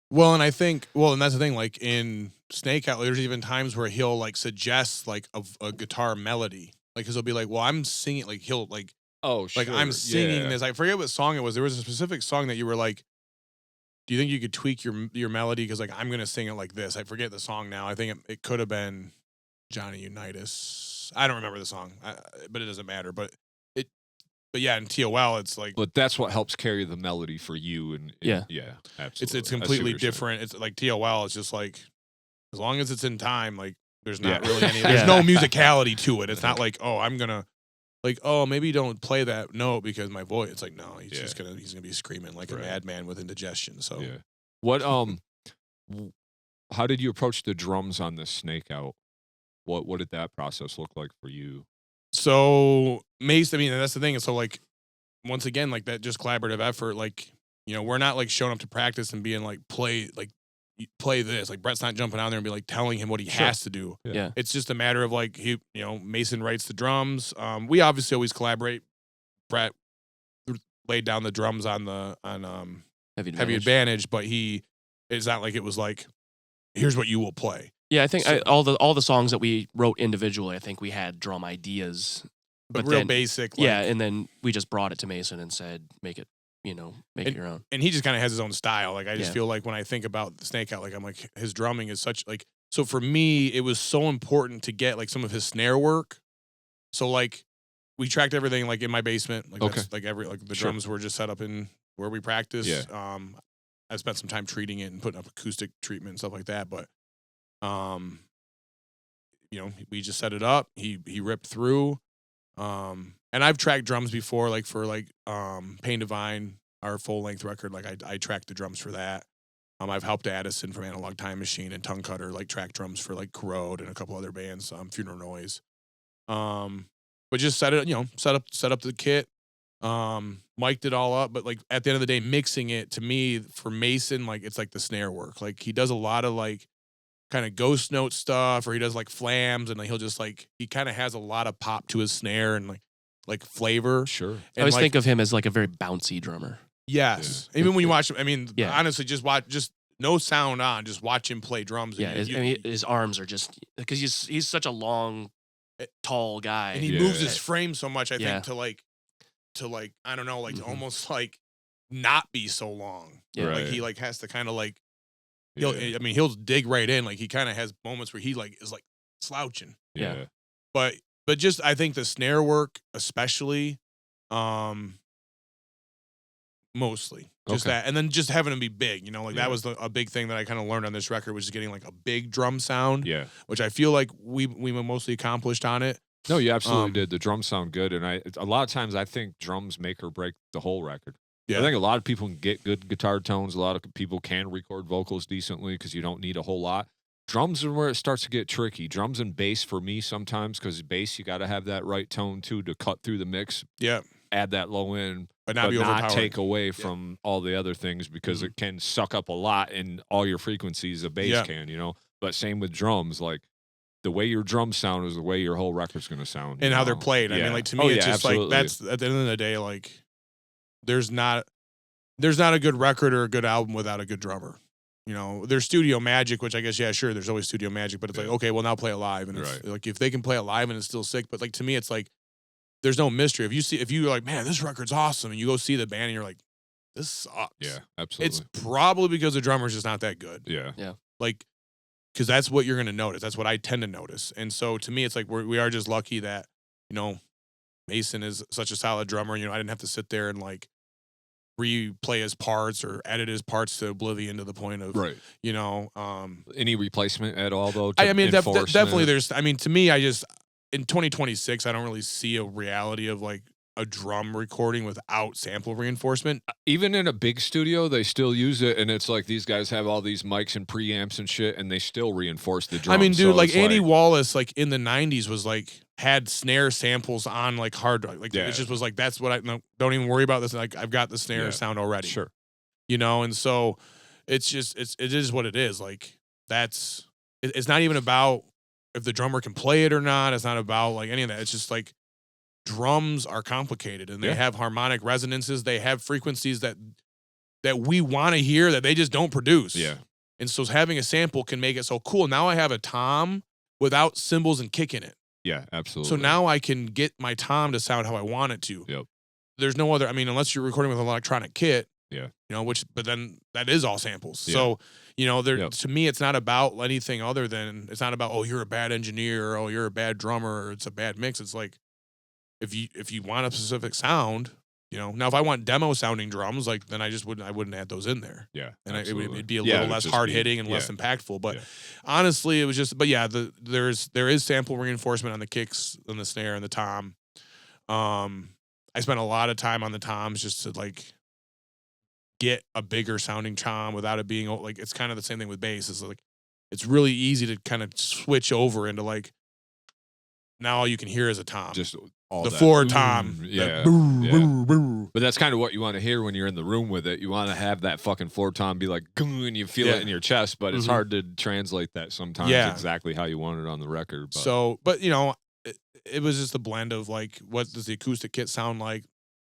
Well, and I think, and that's the thing, like in Snakeout, there's even times where he'll like suggest like a guitar melody. Like, cause he'll be like, well, I'm singing, like he'll like, like I'm singing this. I forget what song it was. There was a specific song that you were like, do you think you could tweak your melody? Because like I'm gonna sing it like this. I forget the song now. I think it could have been Johnny Unitas. I don't remember the song, but it doesn't matter. But yeah, in TOL, it's like. But that's what helps carry the melody for you, and absolutely. It's completely different. It's like TOL. It's just like as long as it's in time, like there's not really any. There's no musicality to it. It's not like, oh, I'm gonna. Like, oh, maybe don't play that note because my voice. It's like, no, he's gonna be screaming like a madman with indigestion. So, what how did you approach the drums on this Snakeout? What did that process look like for you? So Mace, I mean, that's the thing. And so like, once again, like that just collaborative effort. Like, you know, we're not like showing up to practice and being like play this. Like Brett's not jumping out there and be like telling him what he has to do. Yeah. It's just a matter of like Mason writes the drums. We obviously always collaborate. Brett laid down the drums on Heavy Advantage, but it's not like it was like here's what you will play. Yeah, I think all the songs that we wrote individually, I think we had drum ideas, but real then, basic. Like, yeah, and then we just brought it to Mason and said, make it your own. And he just kind of has his own style. Like I just feel like when I think about Snakeout, like I'm like his drumming is such like. So for me, it was so important to get like some of his snare work. So like we tracked everything like in my basement. Like that's like the drums were just set up in where we practice. Yeah. I spent some time treating it and putting up acoustic treatment and stuff like that. But we just set it up. He ripped through. And I've tracked drums before, like for like Pain Divine, our full length record. Like I tracked the drums for that. I've helped Addison from Analog Time Machine and Tongue Cutter like track drums for like Corrode and a couple other bands, Funeral Noise. But just set up the kit, mic'd it all up. But like at the end of the day, mixing it to me for Mason, like it's like the snare work. Like he does a lot of like kind of ghost note stuff, or he does like flams, and like he'll just like he kind of has a lot of pop to his snare and like flavor. Sure. And I always think of him as like a very bouncy drummer. Yes. Yeah. Even when you watch him, I mean, honestly, just no sound on, just watch him play drums. Yeah, his arms are just because he's such a long, tall guy, and he moves his frame so much. I think to like I don't know, like to almost like not be so long. Yeah, like he like has to kind of like he'll dig right in. Like he kind of has moments where he like is like slouching. Yeah, but just I think the snare work especially. Mostly just that, and then just having them be big, that was a big thing that I kind of learned on this record, was just getting like a big drum sound, which I feel like we mostly accomplished on it. No, you absolutely did. The drums sound good, and a lot of times I think drums make or break the whole record. I think a lot of people can get good guitar tones. A lot of people can record vocals decently because you don't need a whole lot. Drums are where it starts to get tricky. Drums and bass for me sometimes, because bass you got to have that right tone too to cut through the mix. Yeah, add that low end. But not take away from all the other things, because it can suck up a lot in all your frequencies a bass can, But same with drums, like the way your drums sound is the way your whole record's going to sound. And how they're played. I mean, like to me, it's just absolutely. Like that's at the end of the day, like there's not a good record or a good album without a good drummer. There's studio magic, which I guess, sure, there's always studio magic, but it's like, okay, well now play it live. And it's like, if they can play it live and it's still sick, but like to me, it's like, there's no mystery. If you're like, man, this record's awesome, and you go see the band and you're like, this sucks. Yeah, absolutely. It's probably because the drummer's just not that good. Yeah. Like, because that's what you're going to notice. That's what I tend to notice. And so to me, it's like we are just lucky that, Mason is such a solid drummer. I didn't have to sit there and like replay his parts or edit his parts to oblivion to the point of, any replacement at all though? I mean, definitely there's, to me, in 2026, I don't really see a reality of like a drum recording without sample reinforcement. Even in a big studio, they still use it, and it's like these guys have all these mics and preamps and shit, and they still reinforce the drum. I mean, dude, like Andy Wallace, like in the 90s, was like had snare samples on like hard drive. Like it just was like, that's what don't even worry about this. Like I've got the snare sound already. Sure. And so it's just it is what it is. Like it's not even about if the drummer can play it or not. It's not about like any of that. It's just like drums are complicated, and they have harmonic resonances. They have frequencies that we want to hear that they just don't produce. Yeah. And so having a sample can make it so cool. Now I have a tom without cymbals and kick in it. Yeah, absolutely. So now I can get my tom to sound how I want it to. Yep. There's no other, unless you're recording with an electronic kit. Yeah. But then that is all samples. Yeah. So, to me, it's not about anything other than, it's not about, oh, you're a bad engineer, or oh, you're a bad drummer, or it's a bad mix. It's like, if you want a specific sound, now if I want demo sounding drums, like then I wouldn't add those in there. Yeah. And it'd be a little less hard hitting and less impactful. But honestly, it was just, there is sample reinforcement on the kicks and the snare and the tom. I spent a lot of time on the toms just to like get a bigger sounding tom without it being like, it's kind of the same thing with bass. It's like, it's really easy to kind of switch over into like, now all you can hear is a tom. Just all the that. floor tom. Yeah. Boo. But that's kind of what you want to hear when you're in the room with it. You want to have that fucking floor tom be like, and you feel it in your chest, but it's hard to translate that sometimes exactly how you want it on the record. But. So, it was just a blend of like, what does the acoustic kit sound like?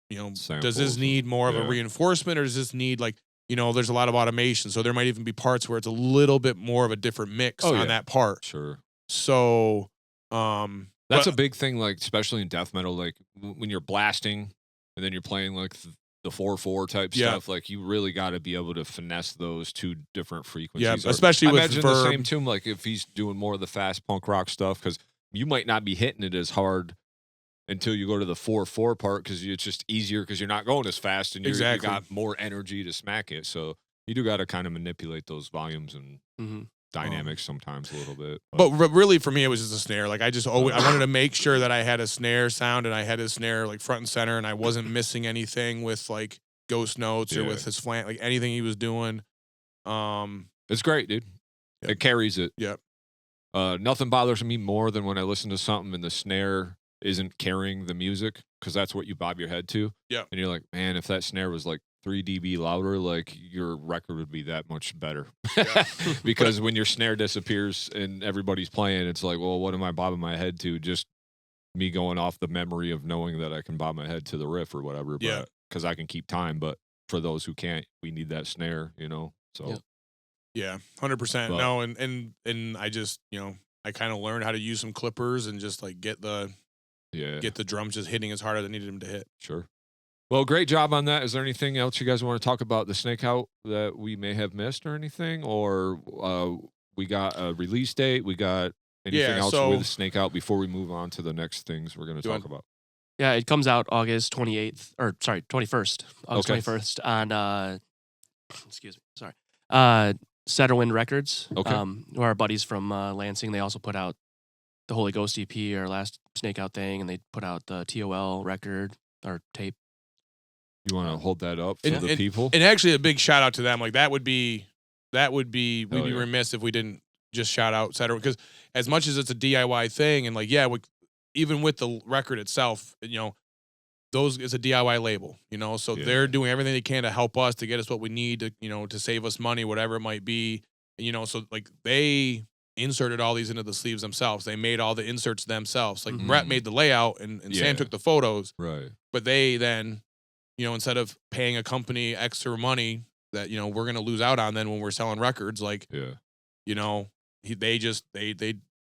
Samples, does this need more of a reinforcement, or does this need like, there's a lot of automation. So there might even be parts where it's a little bit more of a different mix on that part. Sure. So, that's a big thing, like, especially in death metal, like when you're blasting and then you're playing like the 4/4 type stuff, like you really got to be able to finesse those two different frequencies. Yeah, especially with imagine Verb. the same tune, like if he's doing more of the fast punk rock stuff, because you might not be hitting it as hard until you go to the 4/4 part, because it's just easier because you're not going as fast and you got more energy to smack it. So you do got to kind of manipulate those volumes and dynamics sometimes a little bit. But really, for me, it was just a snare. Like I wanted to make sure that I had a snare sound and I had a snare like front and center, and I wasn't missing anything with like ghost notes or with his flank, like anything he was doing. It's great, dude. Yep. It carries it. Yep. Nothing bothers me more than when I listen to something and the snare isn't carrying the music, because that's what you bob your head to. Yeah. And you're like, man, if that snare was like 3 dB louder, like your record would be that much better. Yeah. Because when your snare disappears and everybody's playing, it's like, well, what am I bobbing my head to? Just me going off the memory of knowing that I can bob my head to the riff or whatever. Yeah. Because I can keep time. But for those who can't, we need that snare, So. Yeah, 100%. No, and I just, I kind of learned how to use some clippers and just like get the drums just hitting as hard as I needed them to hit. Sure. Well, great job on that. Is there anything else you guys want to talk about the Snakeout that we may have missed or anything? Or we got a release date? We got anything else with Snakeout before we move on to the next things we're going to talk about? Yeah, it comes out August 21st. August 21st on, excuse me, sorry. Setterwind Records. Okay. Our buddies from Lansing, they also put out the Holy Ghost EP, our last Snakeout thing, and they put out the TOL record or tape. You want to hold that up for the people? And actually, a big shout out to them. Like we'd be remiss if we didn't just shout out Setterwind, because as much as it's a DIY thing, and like even with the record itself, it's a DIY label, so they're doing everything they can to help us, to get us what we need to, to save us money, whatever it might be. So like they inserted all these into the sleeves themselves. They made all the inserts themselves. Like Brett made the layout and Sam took the photos. Right. But they then, instead of paying a company extra money that, we're going to lose out on then when we're selling records, like, they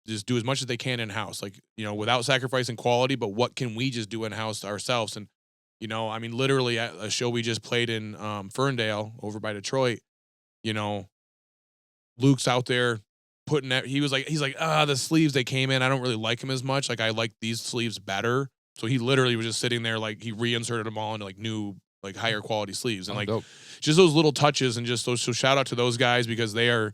just do as much as they can in-house, like, without sacrificing quality, but what can we just do in-house ourselves? And, literally at a show we just played in Ferndale over by Detroit, Luke's out there putting that, he's like, the sleeves, they came in, I don't really like them as much. Like, I like these sleeves better. So he literally was just sitting there, like, he reinserted them all into, like, new, like, higher quality sleeves. And, dope. Just those little touches, and just those, so shout out to those guys, because they are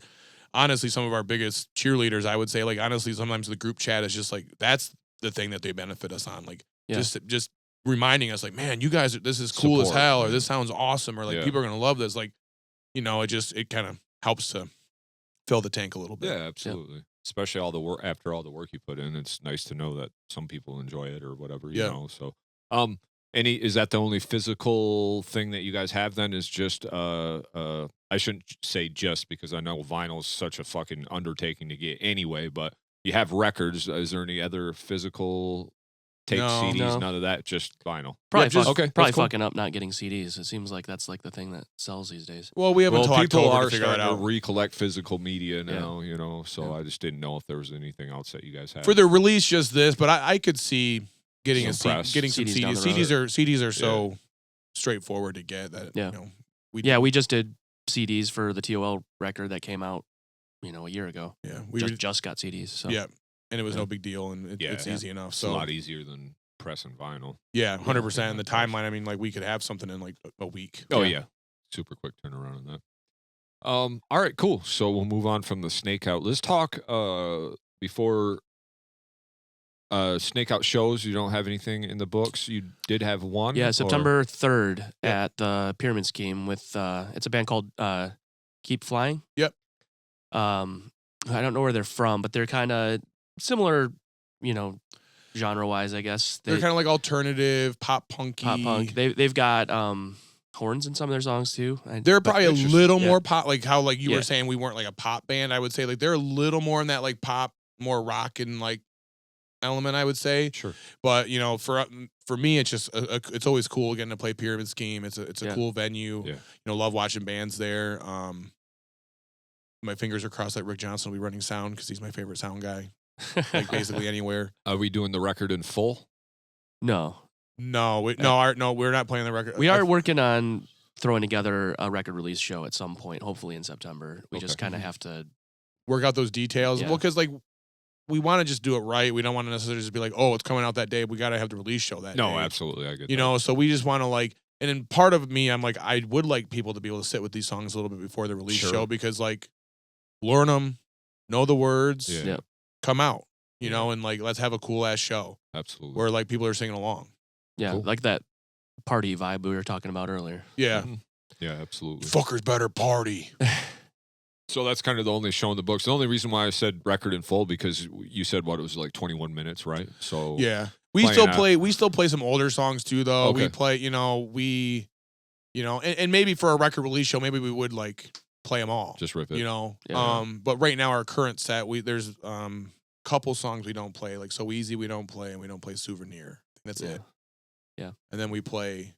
honestly some of our biggest cheerleaders, I would say. Like, honestly, sometimes the group chat is just like, that's the thing that they benefit us on. Like, just reminding us, like, man, you guys, this is cool as hell, or this sounds awesome, or like, people are going to love this. Like, it kind of helps to fill the tank a little bit. Yeah, absolutely. Yeah. Especially after all the work you put in, it's nice to know that some people enjoy it or whatever, you know. So, is that the only physical thing that you guys have then? Is just I shouldn't say just, because I know vinyl's such a fucking undertaking to get anyway, but you have records. Is there any other physical tape, CDs? No. None of that, just vinyl. Probably fucking up not getting CDs. It seems like that's like the thing that sells these days. Well, we haven't talked. People are starting to recollect physical media now, so I just didn't know if there was anything else that you guys had. For the release, just this, but I could see getting some CDs. CDs are so straightforward to get that, we just did CDs for the TOL record that came out, a year ago. Yeah. We just got CDs. So. Yeah. And it was no big deal, and it's easy enough. So it's a lot easier than pressing vinyl. Yeah, 100%. And the timeline, like, we could have something in like a week. Oh yeah. Super quick turnaround on that. All right, cool. So we'll move on from the Snakeout. Let's talk before Snakeout shows. You don't have anything in the books. You did have one. Yeah, September 3rd at the Pyramid Scheme with it's a band called Keep Flying. Yep. I don't know where they're from, but they're kind of similar, genre-wise, I guess. They're kind of like alternative, pop-punky. Pop-punk. They've got horns in some of their songs, too. They're probably a little more pop, like how like you were saying we weren't like a pop band. I would say like they're a little more in that like pop, more rock and like element, I would say. Sure. But for me, it's just it's always cool getting to play Pyramid Scheme. It's a cool venue. Yeah. Love watching bands there. My fingers are crossed that Rick Johnson will be running sound because he's my favorite sound guy. Like basically anywhere. Are we doing the record in full? No. No, we're not playing the record. We are working on throwing together a record release show at some point, hopefully in September. We just kind of have to work out those details. Yeah. Well, because we want to just do it right. We don't want to necessarily just be like, oh, it's coming out that day. We got to have the release show that day. No, absolutely. I get that. So we just want to and in part of me, I'm like, I would like people to be able to sit with these songs a little bit before the release show because learn them, know the words, come out, and let's have a cool ass show. Absolutely. Where people are singing along. Yeah, cool. Like that party vibe we were talking about earlier. Yeah. Mm-hmm. Yeah, absolutely. Fuckers better party. So that's kind of the only show in the books. The only reson why I said record in full because you said it was like 21 minutes, right? So yeah, we still play some older songs too, though. Okay. We play, and maybe for a record release show, maybe we would play them all. Just rip it, Yeah. But right now our current set, there's couple songs we don't play, like So Easy we don't play, and we don't play Souvenir. That's it. Yeah, and then we play,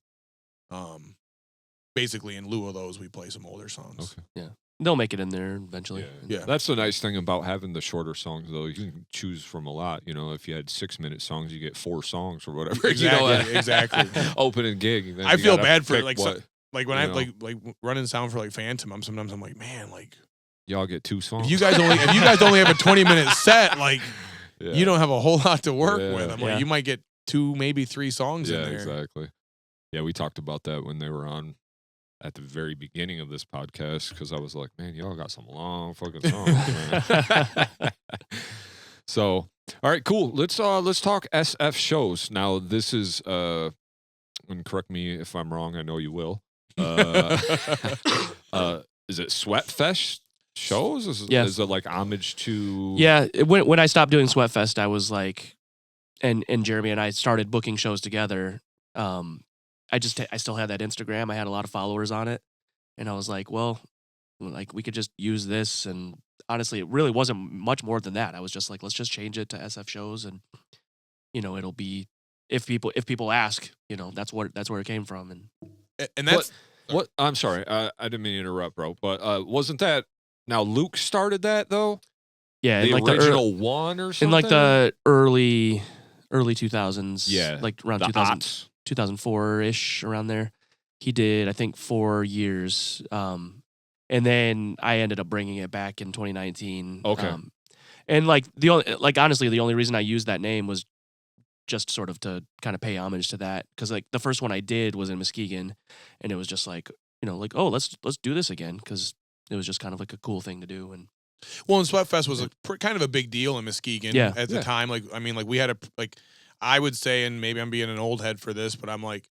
basically in lieu of those, we play some older songs. Okay. Yeah. They'll make it in there eventually. Yeah. That's the nice thing about having the shorter songs, though. You can choose from a lot. If you had 6-minute songs, you get 4 songs or whatever. Exactly. Exactly. Opening gig. I feel bad for when I like running sound for Phantom. I'm like, man, y'all get 2 songs. If you guys only have a 20-minute set, you don't have a whole lot to work with. I'm like, you might get 2, maybe 3 songs in there. Yeah, exactly. Yeah, we talked about that when they were on at the very beginning of this podcast because I was like, man, y'all got some long fucking songs, man. So, all right, cool. Let's talk SF shows. Now, this is and correct me if I'm wrong. I know you will. Is it Sweatfest shows? Is it like homage to? Yeah, when I stopped doing Sweatfest, I was like, and Jeremy and I started booking shows together. I still had that Instagram. I had a lot of followers on it, and I was like, well, we could just use this. And honestly, it really wasn't much more than that. I was just like, let's just change it to SF shows, and it'll be if people ask, that's where it came from. And that's what I'm sorry, I didn't mean to interrupt, bro. But wasn't that now Luke started that though? Yeah, the original one or something. In the early 2000s. Yeah, like around 2004-ish, around there. He did, I think, 4 years. And then I ended up bringing it back in 2019. Okay. And honestly, the only reason I used that name was just sort of to kind of pay homage to that. Because the first one I did was in Muskegon, and it was just oh, let's do this again, because it was just kind of like a cool thing to do. And and Sweatfest was kind of a big deal in Muskegon at the time. We had I would say, and maybe I'm being an old head for this, but I'm like,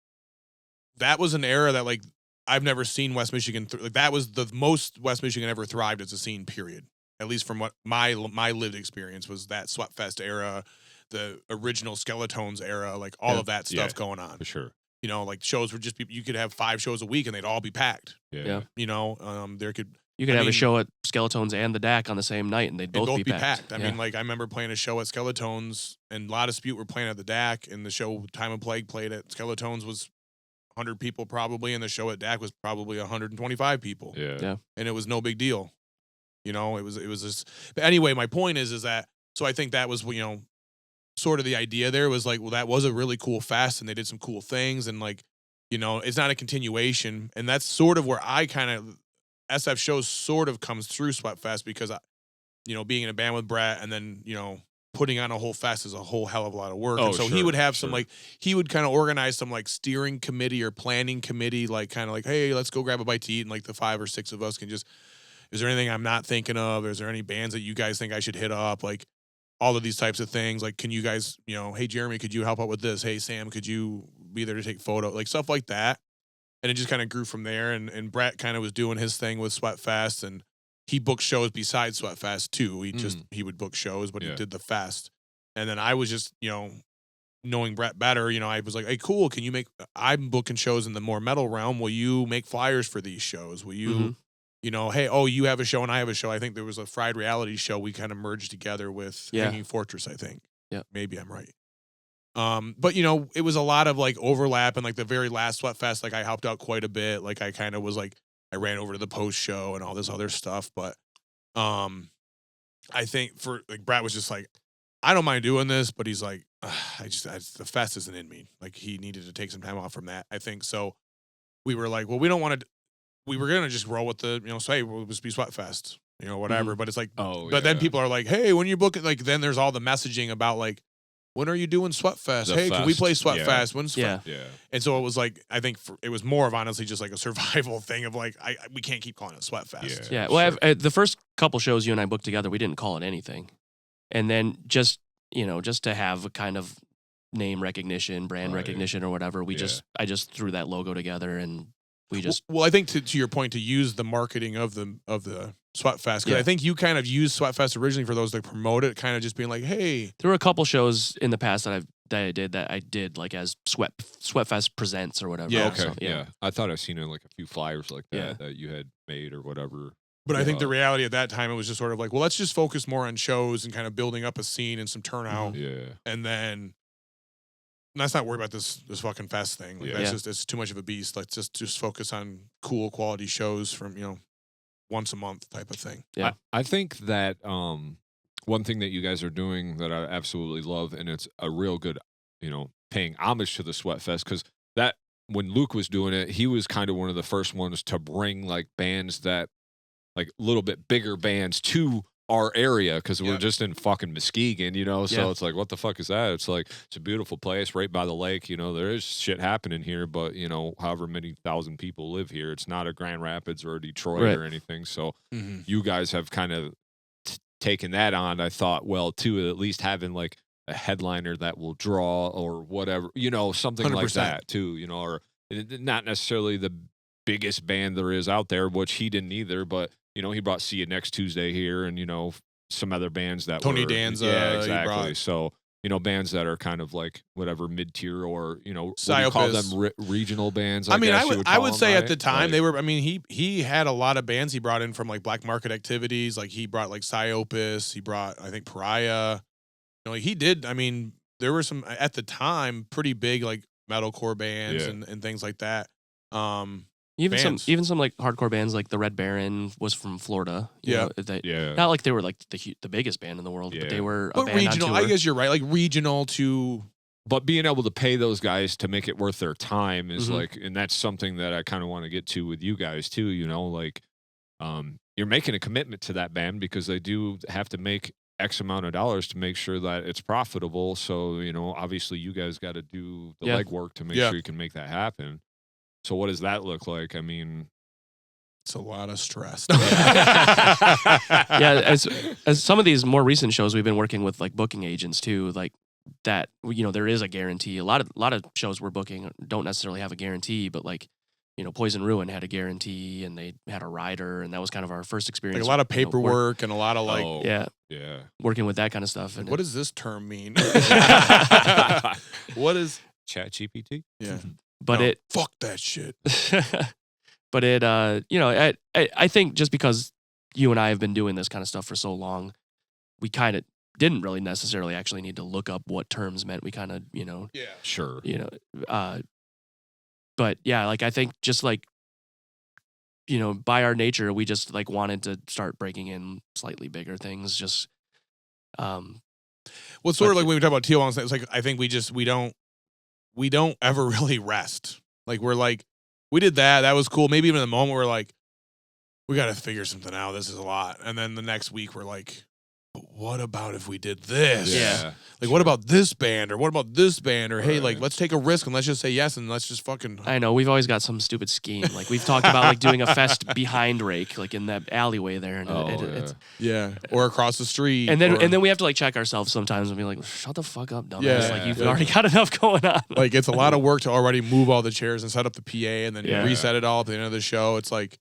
that was an era that I've never seen West Michigan. That was the most West Michigan ever thrived as a scene, period. At least from what my lived experience was, that Sweatfest era, the original Skeletones era, all of that stuff going on. For sure. Shows would just be, you could have 5 shows a week and they'd all be packed. Yeah. You could have a show at Skeletones and the DAC on the same night, and they'd both be packed. I mean, I remember playing a show at Skeletones, and La Dispute were playing at the DAC, and the show Time of Plague played at Skeletones was 100 people probably, and the show at DAC was probably 125 people. Yeah. And it was no big deal. It was just. But anyway, my point is that, so I think that was, sort of the idea there was that was a really cool fest, and they did some cool things, and it's not a continuation, and that's sort of where I kind of, SF shows sort of comes through Sweatfest, because being in a band with Brett, and then putting on a whole fest is a whole hell of a lot of work. And so he would have some he would kind of organize some steering committee or planning committee, hey, let's go grab a bite to eat, and the 5 or 6 of us can just, is there anything I'm not thinking of? Is there any bands that you guys think I should hit up? All of these types of things. Can you guys, hey Jeremy, could you help out with this? Hey Sam, could you be there to take photo? Stuff like that. And it just kind of grew from there. And Brett kind of was doing his thing with Sweatfest, and he booked shows besides Sweatfest too. He would book shows, but he did the fest. And then I was just, knowing Brett better, I was like, hey, cool. I'm booking shows in the more metal realm. Will you make flyers for these shows? Will you, hey, you have a show and I have a show. I think there was a Fried Reality show we kind of merged together with Hanging Fortress, I think. Yeah. Maybe I'm right. But you know, it was a lot of like overlap, and like the very last Sweatfest, like I helped out quite a bit. Like I kind of was like, I ran over to the post show and all this other stuff. But I think for like Brad was just like, I don't mind doing this, but he's like, the fest isn't in me. Like he needed to take some time off from that. I think so. We were like, well, we don't want to. We were gonna just roll with the, you know, say we'll just be Sweatfest, you know, whatever. But it's like, then people are like, hey, when you book it, like then there's all the messaging about like, when are you doing Sweatfest? Hey, can we play Sweatfest? When's yeah. And so it was like, I think it was more of honestly just like a survival thing of like, we can't keep calling it Sweatfest. Yeah. Well, the first couple shows you and I booked together, we didn't call it anything, and then just to have a kind of name recognition, brand recognition, or whatever, I just threw that logo together and we just. Well, I think to your point, to use the marketing of the Sweatfest, because I think you kind of used Sweatfest originally for those that promote it, kind of just being like, hey. There were a couple shows in the past that I did like as Sweatfest Presents or whatever. Yeah. Okay. So, yeah. I thought I've seen like a few flyers like that that you had made or whatever. But I think the reality at that time, it was just sort of like, well, let's just focus more on shows and kind of building up a scene and some turnout. Yeah. And then let's not worry about this fucking fest thing. Like, that's just, it's too much of a beast. Let's just focus on cool quality shows from, you know, once a month type of thing. Yeah. I think that one thing that you guys are doing that I absolutely love, and it's a real good, you know, paying homage to the Sweatfest, because that when Luke was doing it, he was kind of one of the first ones to bring like bands that like a little bit bigger bands to our area, because we're just in fucking Muskegon, you know, so it's like, what the fuck is that? It's like, it's a beautiful place right by the lake, you know, there is shit happening here, but you know, however many thousand people live here, it's not a Grand Rapids or a Detroit or anything. So you guys have kind of taken that on. I thought, well, too, at least having like a headliner that will draw or whatever, you know, something 100%. Like that too, you know, or not necessarily the biggest band there is out there, which he didn't either, but you know, he brought See You Next Tuesday here, and you know, some other bands that Tony Danza, yeah, exactly. So you know, bands that are kind of like whatever mid-tier, or you know, what do you call them regional bands. I mean, I would say right? at the time they were. I mean, he had a lot of bands he brought in from like black market activities. Like he brought like Psyopus, he brought I think Pariah. You know, like he did. I mean, there were some at the time pretty big like metalcore bands and things like that. Even some like hardcore bands like the Red Baron was from Florida. You know, not like they were like the biggest band in the world, but they were a band regional. On tour. I guess you're right, like regional to. But being able to pay those guys to make it worth their time is like, and that's something that I kind of want to get to with you guys too. You know, like you're making a commitment to that band because they do have to make X amount of dollars to make sure that it's profitable. So you know, obviously, you guys got to do the legwork to make sure you can make that happen. So what does that look like? I mean, it's a lot of stress. As some of these more recent shows, we've been working with like booking agents too, like that. You know, there is a guarantee. A lot of shows we're booking don't necessarily have a guarantee, but like, you know, Poison Ruin had a guarantee and they had a rider, and that was kind of our first experience. Like a lot of paperwork and a lot of like, working with that kind of stuff. And what does this term mean? What is ChatGPT? Yeah. But fuck that shit. But it, you know, I think just because you and I have been doing this kind of stuff for so long, we kind of didn't really necessarily actually need to look up what terms meant. We kind of, you know, you know, but yeah, like I think just like, you know, by our nature, we just like wanted to start breaking in slightly bigger things. Just, well, it's sort of like when we talk about Teal, it's like I think we don't ever really rest. Like we're like, we did that. That was cool. Maybe even in the moment we're like, we got to figure something out. This is a lot. And then the next week we're like, but what about if we did this? Yeah. Like, what about this band? Or what about this band? Or, hey, like, let's take a risk and let's just say yes and let's just fucking. I know. We've always got some stupid scheme. Like, we've talked about, like, doing a fest behind Rake, like, in that alleyway there. And it's or across the street. And then we have to, like, check ourselves sometimes and be like, shut the fuck up, dumbass. Like, you've already got enough going on. Like, it's a lot of work to already move all the chairs and set up the PA and then reset it all at the end of the show. It's like,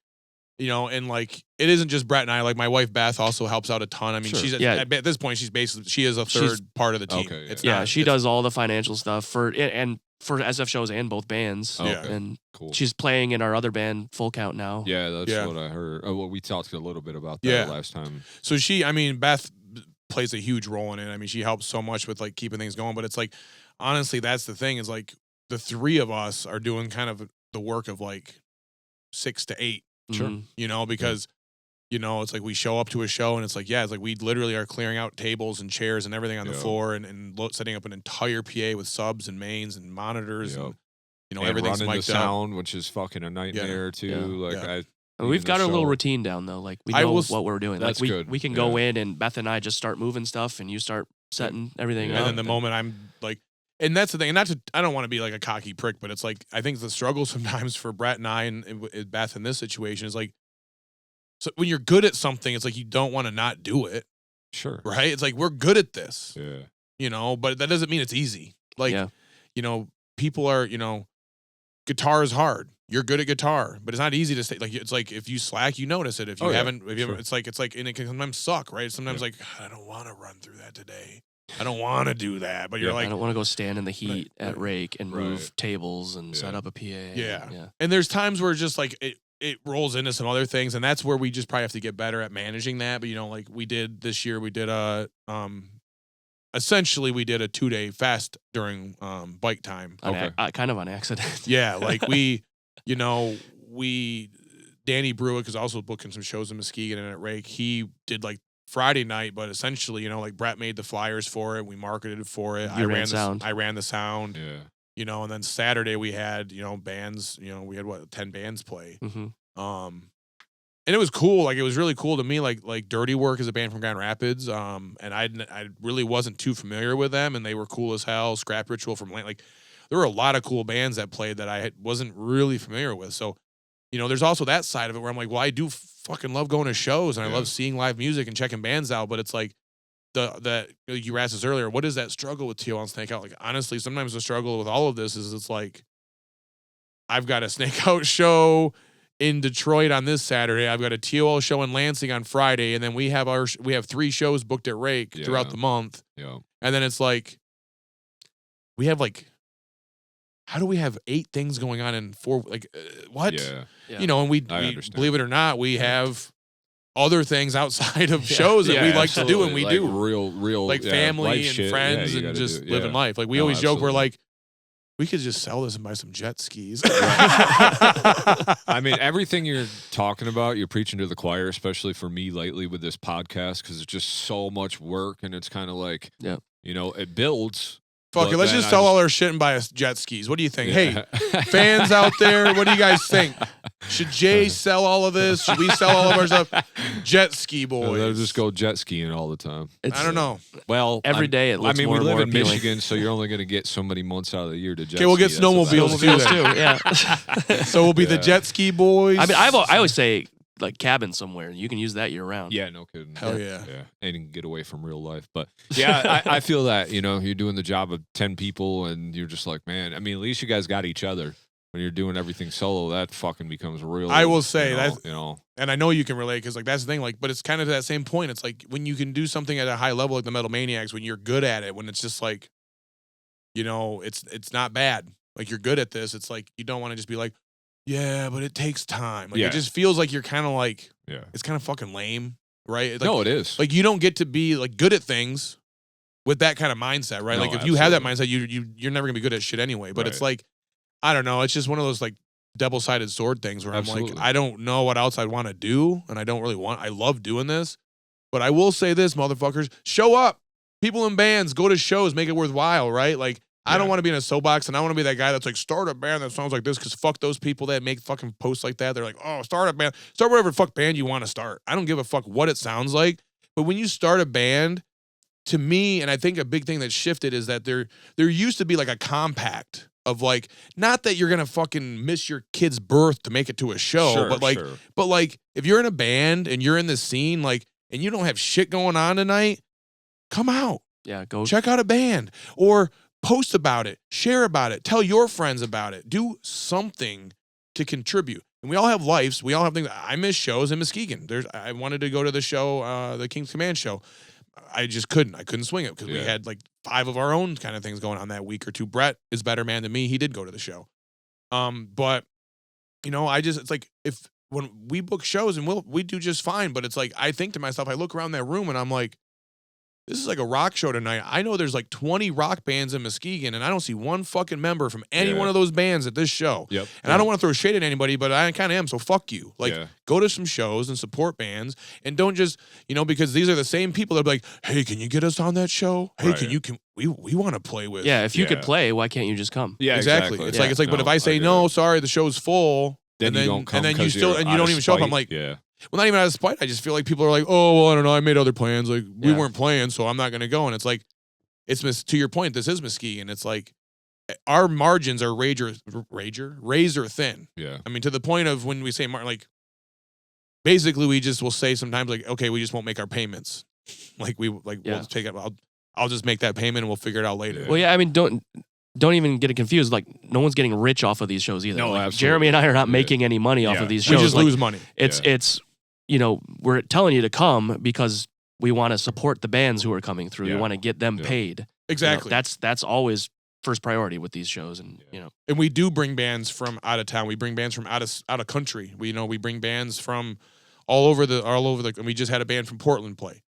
you know, and like it isn't just Brett and I. Like my wife Beth also helps out a ton. I mean, she's at this point she is a third part of the team. Okay, she does all the financial stuff for SF shows and both bands. And cool. She's playing in our other band, Full Count now. Yeah, that's what I heard. Oh, well, we talked a little bit about that last time. So Beth plays a huge role in it. I mean, she helps so much with like keeping things going, but it's like, honestly, that's the thing is like the three of us are doing kind of the work of like 6 to 8, you know, because, you know, it's like we show up to a show and it's like, yeah, it's like we literally are clearing out tables and chairs and everything on the floor and setting up an entire PA with subs and mains and monitors and, you know, everything's running mic'd the up. Sound, which is fucking a nightmare too. We've got our little routine down though. Like we know what we're doing. That's like good. We can go in and Beth and I just start moving stuff and you start setting everything up. And then the moment I'm like, and that's the thing. And I don't want to be like a cocky prick, but it's like, I think the struggle sometimes for Brett and I and Beth in this situation is like, so when you're good at something, it's like you don't want to not do it. Sure. Right? It's like we're good at this. Yeah. You know, but that doesn't mean it's easy. Like, you know, people are, you know, guitar is hard. You're good at guitar, but it's not easy to stay. Like, it's like if you slack, you notice it. If you haven't, it's like, and it can sometimes suck, right? Sometimes like, I don't want to run through that today. I don't want to do that. But you're like, I don't want to go stand in the heat at Rake and move tables and set up a PA. Yeah. And there's times where just like it rolls into some other things, and that's where we just probably have to get better at managing that. But you know, like we did this year, we did essentially we did a 2-day fast during bike time. Kind of on accident. Yeah, like we, you know, Danny Brewick is also booking some shows in Muskegon and at Rake. He did like Friday night, but essentially, you know, like Brett made the flyers for it. We marketed for it. I ran the sound. Yeah. You know, and then Saturday we had, you know, bands, you know, we had 10 bands play. And it was cool. Like, it was really cool to me. Like Dirty Work is a band from Grand Rapids. And I really wasn't too familiar with them, and they were cool as hell. Scrap Ritual from like, there were a lot of cool bands that played that I wasn't really familiar with. So, you know, there's also that side of it where I'm like, well, I do fucking love going to shows and I love seeing live music and checking bands out, but it's like, you asked us earlier, what is that struggle with TOL and Snakeout? Like, honestly, sometimes the struggle with all of this is it's like, I've got a Snakeout show in Detroit on this Saturday. I've got a TOL show in Lansing on Friday. And then we have 3 shows booked at Rake throughout the month. Yeah. And then it's like, we have like, how do we have 8 things going on in 4? Like, what? Yeah. You know, and we believe it or not, we have other things outside of shows that we like to do, and we like do real like family and friends and just living life. Like we always joke, we're like, we could just sell this and buy some jet skis. I mean, everything you're talking about, you're preaching to the choir, especially for me lately with this podcast, because it's just so much work, and it's kind of like, you know, it builds. Fuck it, let's just sell all our shit and buy us jet skis. What do you think? Hey, fans out there, what do you guys think? Should Jay sell all of this? Should we sell all of our stuff? Jet ski boys. They'll just go jet skiing all the time. I don't know. Well, every day it looks more we and live more in appealing. Michigan, so you're only going to get so many months out of the year to jet ski. Okay, we'll get snowmobiles too. Yeah. So we'll be the jet ski boys. I mean, I always say, like, cabin somewhere. You can use that year round. Yeah, no kidding. Hell yeah. And get away from real life. But yeah, I feel that, you know, you're doing the job of 10 people and you're just like, man, I mean, at least you guys got each other. When you're doing everything solo, that fucking becomes real. I will say that, you know, and I know you can relate because like that's the thing. Like, but it's kind of to that same point. It's like when you can do something at a high level, like the Metal Maniacs, when you're good at it, when it's just like, you know, it's not bad. Like you're good at this. It's like you don't want to just be like, yeah, but it takes time. Like it just feels like you're kind of like, it's kind of fucking lame, right? Like, no, it is. Like you don't get to be like good at things with that kind of mindset, right? No, like if you have that mindset, you're never gonna be good at shit anyway. But it's like, I don't know. It's just one of those like double-sided sword things where I'm like, I don't know what else I'd want to do, and I don't really want. I love doing this, but I will say this, motherfuckers, show up. People in bands, go to shows, make it worthwhile, right? Like I don't want to be in a soapbox, and I want to be that guy that's like, start a band that sounds like this, because fuck those people that make fucking posts like that. They're like, oh, start a band, start whatever fuck band you want to start. I don't give a fuck what it sounds like, but when you start a band, to me, and I think a big thing that shifted is that there used to be like a compact of like, not that you're gonna fucking miss your kid's birth to make it to a show, but like if you're in a band and you're in the scene, like, and you don't have shit going on tonight, come out. Yeah, go check out a band or post about it, share about it, tell your friends about it, do something to contribute. And we all have lives. We all have things. I miss shows in Muskegon. I wanted to go to the show, the King's Command show. I just couldn't. I couldn't swing it because we had like 5 of our own kind of things going on that week or two. Brett is better man than me. He did go to the show. But you know, it's like when we book shows and we do just fine, but it's like I think to myself, I look around that room and I'm like, this is like a rock show tonight. I know there's like 20 rock bands in Muskegon, and I don't see one fucking member from any one of those bands at this show. Yep. And I don't want to throw shade at anybody, but I kind of am, so fuck you. Like, go to some shows and support bands, and don't just, because these are the same people that are like, hey, can you get us on that show? Hey, we want to play with. Yeah, if you could play, why can't you just come? Yeah, exactly. It's like, but if I say, no, sorry, the show's full, then you don't come, and then you don't even show up, I'm like, well, not even out of spite. I just feel like people are like, oh, well, I don't know. I made other plans. Like, we weren't playing, so I'm not going to go. And it's like, to your point, this is Muskegon. It's like, our margins are razor thin. Yeah. I mean, to the point of when we say, like, basically, we just will say sometimes, like, okay, we just won't make our payments. We'll take it. I'll just make that payment and we'll figure it out later. Well, yeah, I mean, don't even get it confused. Like, no one's getting rich off of these shows either. No, like, absolutely. Jeremy and I are not making any money off of these shows. We just lose money. It's we're telling you to come because we want to support the bands who are coming through. We want to get them paid. Exactly. That's always first priority with these shows, and And we do bring bands from out of town. We bring bands from out of country. We bring bands from all over the. And we just had a band from Portland play.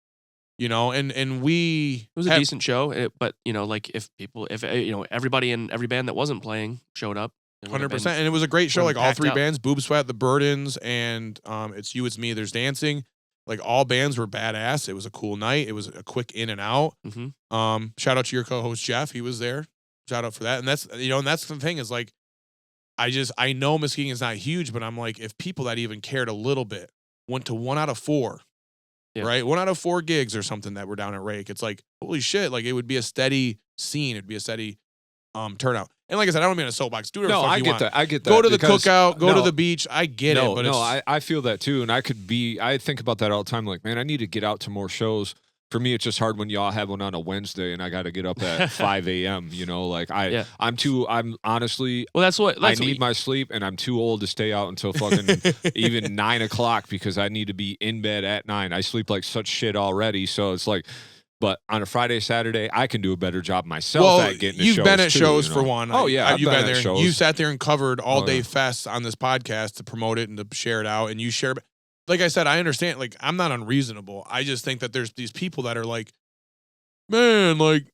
And we it was a decent show, but like if everybody in every band that wasn't playing showed up, 100%, and it was a great show. Like all three out. bands, Boob Sweat, The Burdens, and It's You, It's Me, There's Dancing. Like all bands were badass. It was a cool night. It was a quick in and out. Mm-hmm. Shout out to your co-host Jeff. He was there. Shout out for that. And that's and that's the thing is like, I know Muskegon is not huge, but I'm like, if people that even cared a little bit went to 1 out of 4. Yeah. Right? 1 out of 4 gigs or something that were down at Rake. It's like, holy shit. Like, it would be a steady scene. It'd be a steady turnout. And like I said, I don't mean a soapbox. Do whatever the fuck you want. I get that. Go to the cookout. Go to the beach. I get it. But I feel that too. And I think about that all the time. Like, man, I need to get out to more shows. For me, it's just hard when y'all have one on a Wednesday and I got to get up at 5 a.m. Like I'm honestly, I need my sleep and I'm too old to stay out until fucking even 9 o'clock because I need to be in bed at 9. I sleep like such shit already. So it's like, but on a Friday, Saturday, I can do a better job myself at getting to shows. You've been at shows for one. Oh, yeah. You've been there. Shows. You sat there and covered all day fests on this podcast to promote it and to share it out. And you share. Like I said, I understand. Like, I'm not unreasonable. I just think that there's these people that are like, man, like,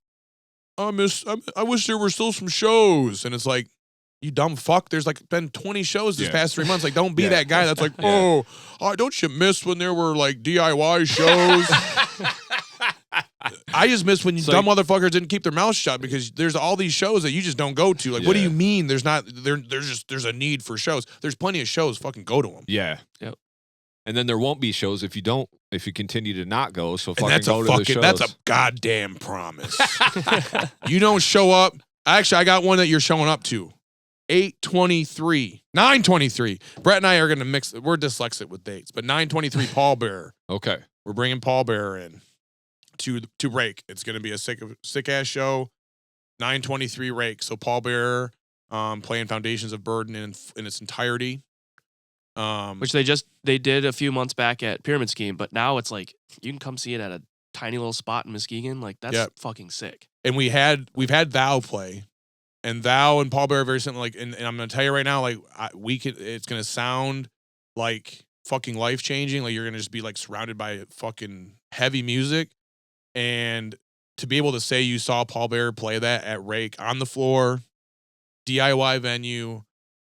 I wish there were still some shows. And it's like, you dumb fuck. There's like been 20 shows this past 3 months. Like, don't be that guy that's like, don't you miss when there were like DIY shows? I just miss when dumb motherfuckers didn't keep their mouth shut because there's all these shows that you just don't go to. Like, what do you mean? There's a need for shows. There's plenty of shows. Fucking go to them. Yeah. Yep. And then there won't be shows if you continue to not go. So fucking go to the shows. That's a goddamn promise. You don't show up. Actually, I got one that you're showing up to. 8/23, 9/23. Brett and I are gonna mix. We're dyslexic with dates, but 9/23 Pallbearer. Okay. We're bringing Pallbearer in to Rake. It's gonna be a sick ass show. 9/23 Rake. So Pallbearer, playing Foundations of Burden in its entirety. Which they did a few months back at Pyramid Scheme, but now it's like you can come see it at a tiny little spot in Muskegon. Like that's fucking sick. And we've had Thou play, and Thou and Pallbearer very similar. Like, and I'm gonna tell you right now, like it's gonna sound like fucking life changing. Like you're gonna just be like surrounded by fucking heavy music, and to be able to say you saw Pallbearer play that at Rake on the floor, DIY venue.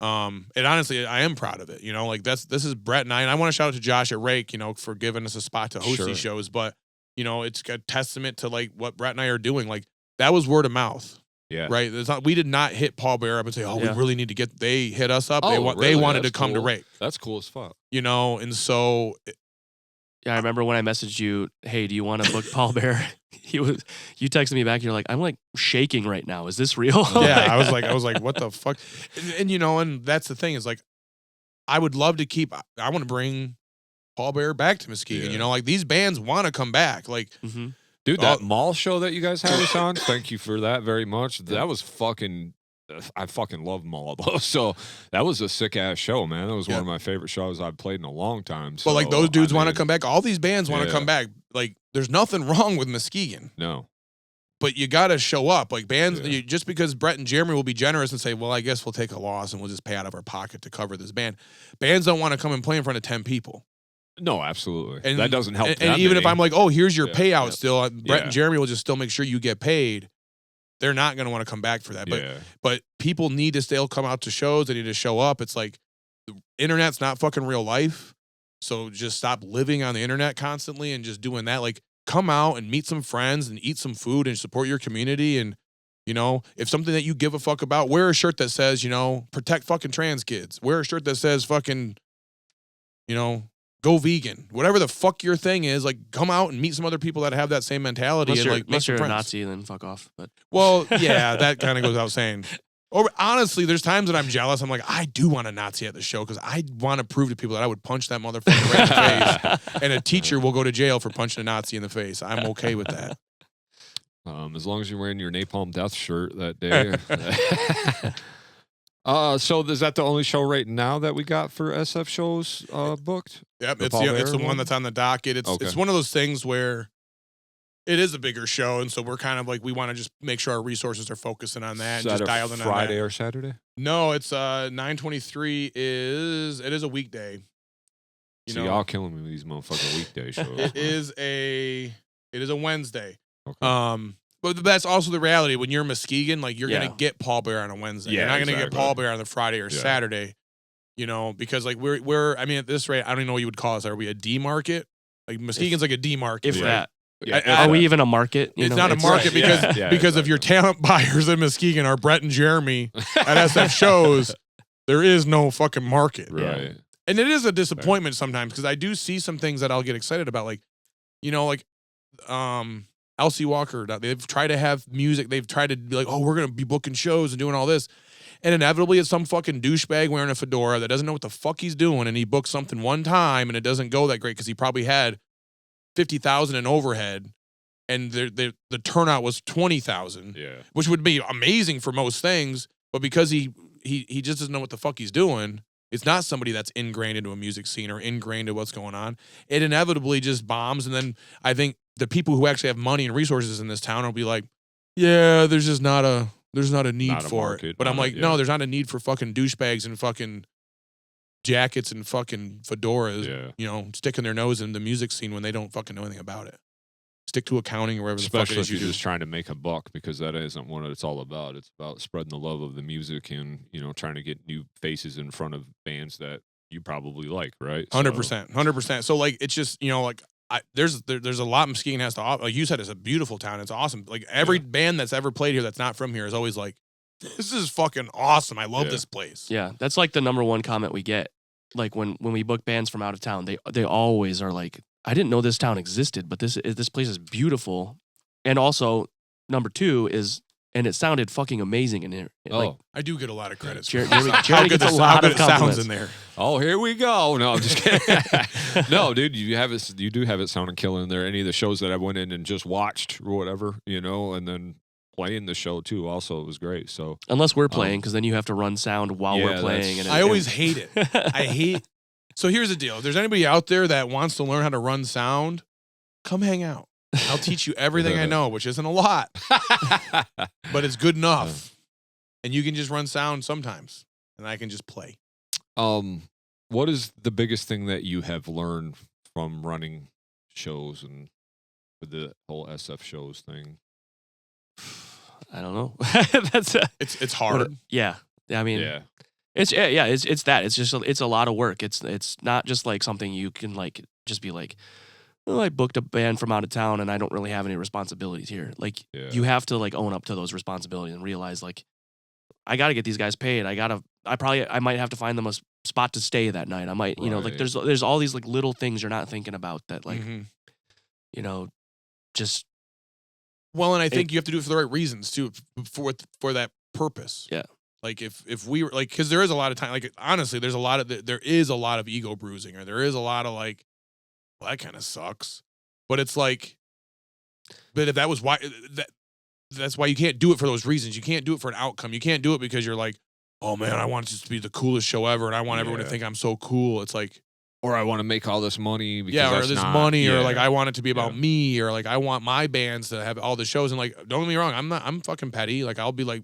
And honestly, I am proud of it. Like this is Brett and I want to shout out to Josh at Rake, for giving us a spot to host these shows. But, it's a testament to like what Brett and I are doing. Like that was word of mouth. Yeah. Right. We did not hit Pallbearer up and say, we really need to get, they hit us up. Oh, they wanted to come to Rake. That's cool as fuck. And so. Yeah, I remember when I messaged you, hey, do you want to book Pallbearer? You texted me back. You're like, I'm like shaking right now. Is this real? Yeah, I was like, what the fuck? And and that's the thing is like, I would love to I want to bring Pallbearer back to Muskegon. Like these bands want to come back. Like, dude, that mall show that you guys had us on, thank you for that very much. That was fucking. I fucking love Mall though, so that was a sick ass show, man. That was one of my favorite shows I've played in a long time. So, but like those dudes want to come back. All these bands want to come back. Like, there's nothing wrong with Muskegon. No, but you got to show up. Like bands, just because Brett and Jeremy will be generous and say, "Well, I guess we'll take a loss and we'll just pay out of our pocket to cover this band." Bands don't want to come and play in front of 10 people. No, absolutely. And that doesn't help. And even if I'm like, oh, here's your Yeah. payout still, Brett and Jeremy will just still make sure you get paid. They're not going to want to come back for that. But people need to still come out to shows. They need to show up. It's like the internet's not fucking real life. So just stop living on the internet constantly and just doing that. Like, come out and meet some friends and eat some food and support your community. And, you know, if something that you give a fuck about, wear a shirt that says, you know, protect fucking trans kids. Wear a shirt that says fucking, you know, go vegan. Whatever the fuck your thing is, like, come out and meet some other people that have that same mentality. Unless you're a Nazi, then fuck off. But well, yeah, that kind of goes without saying. Or honestly, there's times that I'm jealous. I'm like, I do want a Nazi at the show because I want to prove to people that I would punch that motherfucker right in the face. And a teacher will go to jail for punching a Nazi in the face. I'm okay with that. As long as you're wearing your Napalm Death shirt that day. So is that the only show right now that we got for SF shows booked? Yep, it's the one that's on the docket. It's one of those things where it is a bigger show, and so we're kind of like, we want to just make sure our resources are focusing on that. And just dialed in on Friday or Saturday? No, it's 9/23 is a weekday. Y'all killing me with these motherfucking weekday shows. It is a Wednesday. Okay. But that's also the reality. When you're Muskegon, like, you're gonna get Paul Bear on a Wednesday. You're not gonna get Paul Bear on the Friday or Saturday. You know, because like we're I mean, at this rate, I don't even know what you would call us. Are we a D market? Like, Muskegon's like a D market. If that. Yeah. Are we even a market? It's not a market because if your talent buyers in Muskegon are Brett and Jeremy at SF shows, there is no fucking market. Right. And it is a disappointment sometimes because I do see some things that I'll get excited about. Like, you know, like Elsie Walker, they've tried to have music. They've tried to be like, oh, we're going to be booking shows and doing all this. And inevitably it's some fucking douchebag wearing a fedora that doesn't know what the fuck he's doing. And he books something one time and it doesn't go that great because he probably had 50,000 in overhead, and the turnout was 20,000. Yeah, which would be amazing for most things, but because he just doesn't know what the fuck he's doing, it's not somebody that's ingrained into a music scene or ingrained into what's going on. It inevitably just bombs, and then I think the people who actually have money and resources in this town will be like, yeah, there's not a need for it. But I'm like, no, there's not a need for fucking douchebags and fucking jackets and fucking fedoras, you know, sticking their nose in the music scene when they don't fucking know anything about it. Stick to accounting or wherever the fuck it is. Especially if you're just trying to make a buck, because that isn't what it's all about. It's about spreading the love of the music and, you know, trying to get new faces in front of bands that you probably like, right? 100%. So like, it's just, you know, like, there's a lot Muskegon has to offer. Like you said, it's a beautiful town. It's awesome. Like, every band that's ever played here that's not from here is always like, this is fucking awesome. I love this place. Yeah, that's like the number one comment we get. Like when we book bands from out of town, they always are like, I didn't know this town existed, but this place is beautiful. And also, number two is, and it sounded fucking amazing in here. Like, I do get a lot of credit. Jeremy gets a lot of compliments. Sounds in there. Oh, here we go. No, I'm just kidding. No, dude, you do have it sounding killer in there. Any of the shows that I went in and just watched or whatever, you know, and then playing the show too. Also, it was great. So unless we're playing, because then you have to run sound while we're playing. And I always hate it. I hate. So here's the deal. If there's anybody out there that wants to learn how to run sound, come hang out. I'll teach you everything I know, which isn't a lot, but it's good enough. And you can just run sound sometimes, and I can just play. What is the biggest thing that you have learned from running shows and with the whole SF shows thing? I don't know. It's hard. Yeah. I mean, it's that. It's just, it's a lot of work. It's not just like something you can like, just be like, oh, I booked a band from out of town and I don't really have any responsibilities here. Like, you have to like own up to those responsibilities and realize like, I got to get these guys paid. I might have to find them a spot to stay that night. I might, you know, like there's all these like little things you're not thinking about that like, you know, just. Well, and I think you have to do it for the right reasons too, for that purpose. Yeah. Like if we were like, because there is a lot of time, like honestly, there is a lot of ego bruising, or there is a lot of like, well, that kind of sucks. But it's like, but if that was why, that's why you can't do it for those reasons. You can't do it for an outcome. You can't do it because you're like, oh man, I want this to be the coolest show ever, and I want everyone to think I'm so cool. It's like, or I want to make all this money. Because or this money, or like I want it to be about me, or like I want my bands to have all the shows. And like, don't get me wrong, I'm fucking petty. Like I'll be like,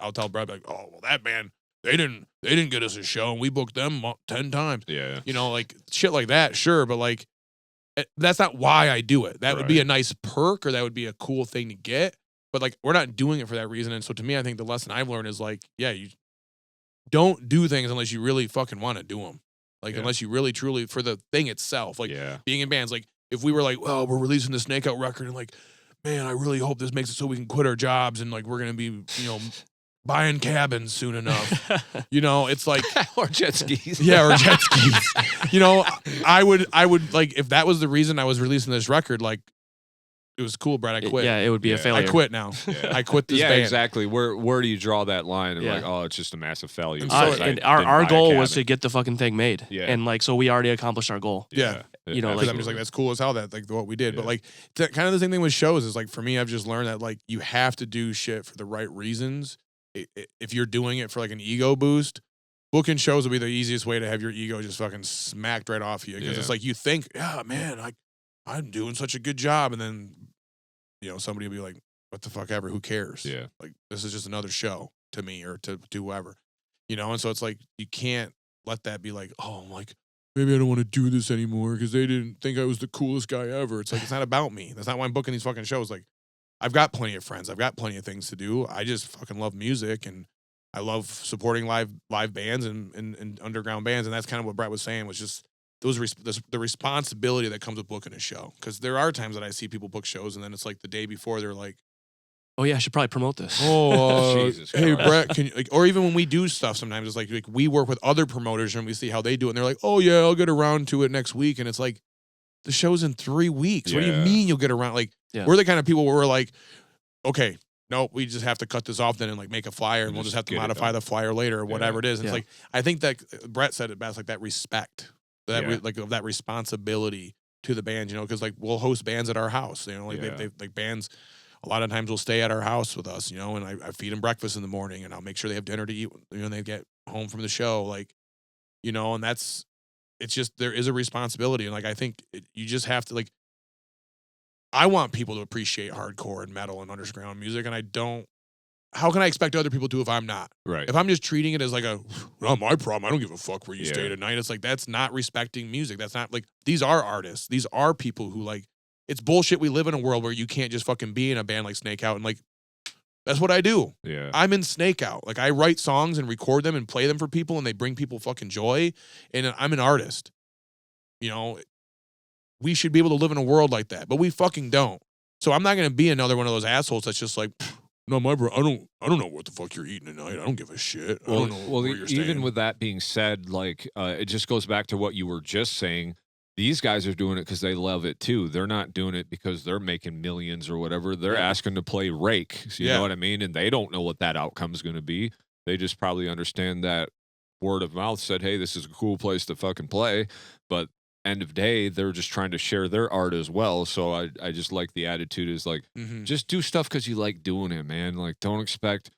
I'll tell Brad like, oh well, that band, they didn't get us a show and we booked them 10 times. Yeah. You know, like shit like that, sure, but like that's not why I do it. That would be a nice perk, or that would be a cool thing to get. But like, we're not doing it for that reason. And so to me, I think the lesson I've learned is like, yeah, you don't do things unless you really fucking want to do them. Like, unless you really truly, for the thing itself, like being in bands. Like, if we were like, well, we're releasing the Snakeout record and like, man, I really hope this makes it so we can quit our jobs and like, we're going to be, you know, buying cabins soon enough. You know, it's like, or jet skis. Yeah, or jet skis. You know, I would like, if that was the reason I was releasing this record, like, it was cool, Brett. I quit. Yeah, it would be a failure. I quit now. Yeah. I quit this band. Exactly. Where do you draw that line? And like, oh, it's just a massive failure. And our goal was to get the fucking thing made. Yeah. And like, so we already accomplished our goal. Yeah. You know, like, I'm just like, that's cool as how that, like, what we did. But like, kind of the same thing with shows is like, for me, I've just learned that like, you have to do shit for the right reasons. If you're doing it for like an ego boost, booking shows will be the easiest way to have your ego just fucking smacked right off you. Because it's like, you think, yeah, man, I'm doing such a good job. And then, you know, somebody will be like, what the fuck ever, who cares? Yeah. Like, this is just another show to me or to whoever, you know? And so it's like, you can't let that be like, oh, like, maybe I don't want to do this anymore because they didn't think I was the coolest guy ever. It's like, it's not about me. That's not why I'm booking these fucking shows. Like, I've got plenty of friends. I've got plenty of things to do. I just fucking love music, and I love supporting live bands and underground bands. And that's kind of what Brett was saying, was just the responsibility that comes with booking a show. Because there are times that I see people book shows, and then it's like the day before they're like, oh yeah, I should probably promote this. Oh, hey Brett, can you, like, or even when we do stuff, sometimes it's like we work with other promoters and we see how they do it, and they're like, oh yeah, I'll get around to it next week, and it's like, the show's in 3 weeks. What do you mean you'll get around? Like, we're the kind of people where we're like, okay, no, we just have to cut this off then and like make a flyer, and we'll just have to modify the flyer later or whatever it is. And it's like, I think that Brett said it best, like that respect, like of that responsibility to the band, you know, because like we'll host bands at our house, you know, like they like bands. A lot of times will stay at our house with us, you know, and I feed them breakfast in the morning, and I'll make sure they have dinner to eat when they get home from the show, like, you know, and it's just, there is a responsibility. And like, I think you just have to, like, I want people to appreciate hardcore and metal and underground music, and how can I expect other people to if I'm not? Right. If I'm just treating it as like not my problem, I don't give a fuck where you stay tonight. It's like, that's not respecting music. That's not, like, these are artists. These are people who, like, it's bullshit. We live in a world where you can't just fucking be in a band like Snakeout and like, that's what I do. Yeah. I'm in Snakeout. Like, I write songs and record them and play them for people, and they bring people fucking joy. And I'm an artist. You know, we should be able to live in a world like that, but we fucking don't. So I'm not going to be another one of those assholes that's just like, no, my bro, I don't know what the fuck you're eating tonight. I don't give a shit. I don't know where you're staying. Even with that being said, like, it just goes back to what you were just saying. These guys are doing it because they love it too. They're not doing it because they're making millions or whatever. They're asking to play rake. So you know what I mean? And they don't know what that outcome is going to be. They just probably understand that word of mouth said, hey, this is a cool place to fucking play. But end of day, they're just trying to share their art as well. So I just like the attitude is like, just do stuff because you like doing it, man. Like, don't expect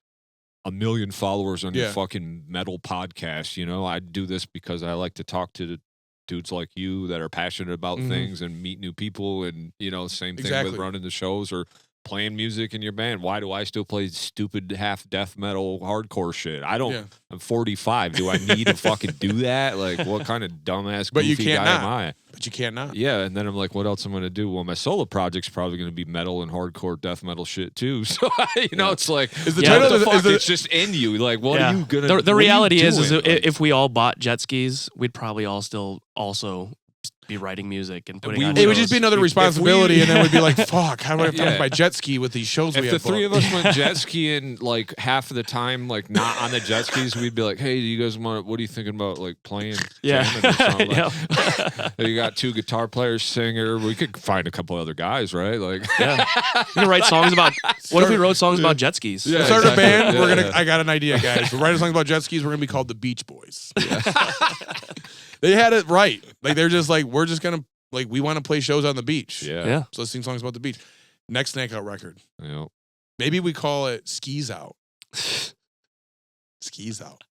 1 million followers on your fucking metal podcast. You know, I do this because I like to talk to the dudes like you that are passionate about things and meet new people, and, you know, same thing with running the shows or playing music in your band. Why do I still play stupid half death metal hardcore shit? I don't. I'm 45. Do I need to fucking do that? Like, what kind of dumbass goofy guy am I? But you can't not. Yeah, and then I'm like, what else am I going to do? Well, my solo project's probably going to be metal and hardcore death metal shit too. So, you know, it's like, it's just in you. Like, what are you going to do? The reality is if we all bought jet skis, we'd probably all still also be writing music and putting on shows. It would just be another responsibility, and then we'd be like, fuck, how do I have time to buy jet ski with these shows we have? If the three of us went jet skiing, like, half of the time, like, not on the jet skis, we'd be like, hey, do you guys what are you thinking about, like, playing? Jamming or something? Like, you got 2 guitar players, singer. We could find a couple other guys, right? Like, we can write songs about, what if we wrote songs about jet skis? Yeah, start a band. I got an idea, guys. We're writing songs about jet skis. We're going to be called the Beach Boys. They had it right. Like, they're just like, we're just going to, like, we want to play shows on the beach. Yeah. So let's sing songs about the beach. Next Snakeout record. Yeah. Maybe we call it Skis Out. Skis Out.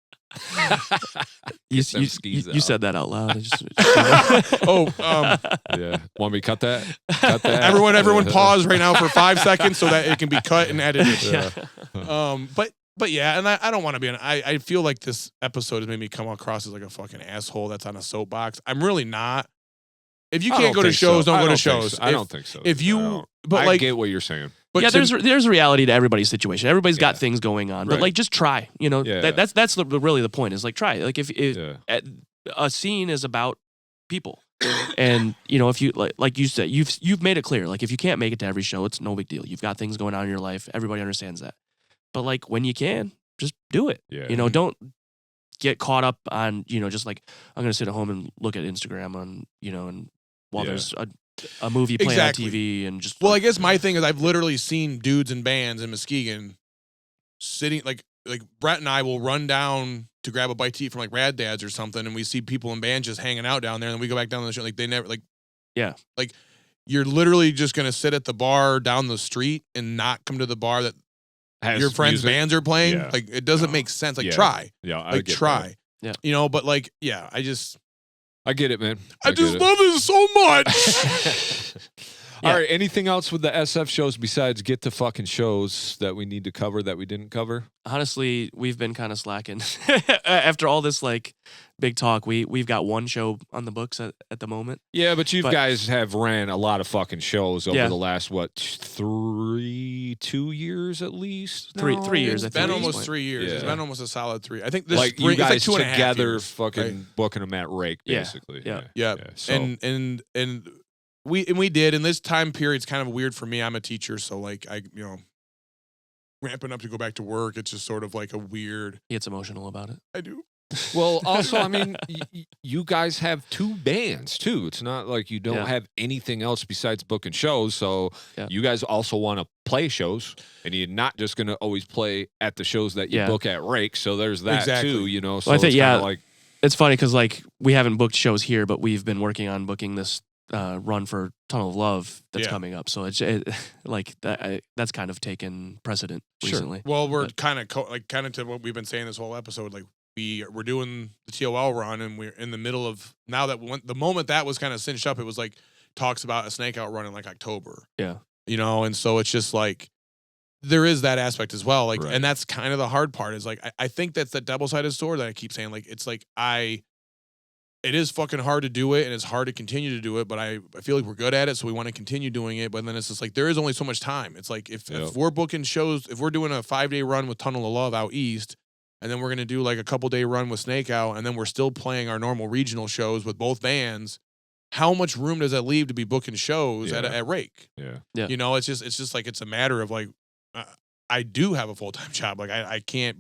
You said that out loud. Yeah. Want me to cut that? Cut that. Everyone pause right now for 5 seconds so that it can be cut and edited. Yeah. But But yeah, and I don't want to be I feel like this episode has made me come across as like a fucking asshole that's on a soapbox. I'm really not. If you can't go to shows, don't go to shows. I don't think so. If you, but I like, get what you're saying. But yeah, there's a reality to everybody's situation. Everybody's got Yeah. things going on, but Right. like just try. You know, Yeah. that's really the point. Is like try. Like if Yeah. a scene is about people, and you know if you like you said you've made it clear. Like if you can't make it to every show, it's no big deal. You've got things going on in your life. Everybody understands that. But like when you can, just do it. Yeah. You know, don't get caught up on just like I'm gonna sit at home and look at Instagram on and while Yeah. there's a movie playing Exactly. on TV and just well, I guess my thing is I've literally seen dudes in bands in Muskegon sitting like Brett and I will run down to grab a bite to eat from like Rad Dad's or something, and we see people in bands just hanging out down there, and then we go back down to the show. Like they never like you're literally just gonna sit at the bar down the street and not come to the bar that Has your friends' music. bands are playing. Yeah. Like it doesn't No. make sense. Like Yeah. try, Yeah, I like get try. that. But like I just I get it, man. I get just it. love it so much. All right. Anything else with the SF shows besides get to fucking shows that we need to cover that we didn't cover? honestly, we've been kind of slacking after all this like big talk. We've got one show on the books at the moment. Yeah, but you But- guys have ran a lot of fucking shows over Yeah. the last 2 years at least. Three now? years, I It's think, been at this almost point. 3 years. It's Yeah. been almost a solid 3. I think this Like spring, you guys it's like 2.5 together, years, fucking right? booking them at Rake, Yeah. basically. Yeah. Yeah. So, And we did, and this time period's kind of weird for me. I'm a teacher, so like I ramping up to go back to work. It's just sort of like a weird. He gets emotional about it. I do. well, also, I mean, you guys have 2 bands too. It's not like you don't Yeah. have anything else besides booking shows. So Yeah. you guys also want to play shows, and you're not just going to always play at the shows that you Yeah. book at Rake. So there's that Exactly. too. So I think, it's yeah. kinda like It's funny because like we haven't booked shows here, but we've been working on booking this run for Tunnel of Love that's Yeah. coming up. So like that's kind of taken precedent Sure. recently. Well, we're But- kind of to what we've been saying this whole episode. Like we're doing the TOL run, and we're in the middle of now that the moment that was kind of cinched up, it was like talks about a Snakeout run in like October. Yeah. And so it's just like there is that aspect as well. Like, Right. and that's kind of the hard part is like I think that's that double-sided sword that I keep saying. Like it's like it is fucking hard to do it, and it's hard to continue to do it, but I feel like we're good at it, so we want to continue doing it. But then it's just like there is only so much time. It's like if we're booking shows, if we're doing a 5-day run with Tunnel of Love out east, and then we're gonna do like a couple-day run with Snakeout, and then we're still playing our normal regional shows with both bands, how much room does that leave to be booking shows Yeah. at Rake? yeah. Yeah. It's just like it's a matter of like I do have a full-time job. Like I can't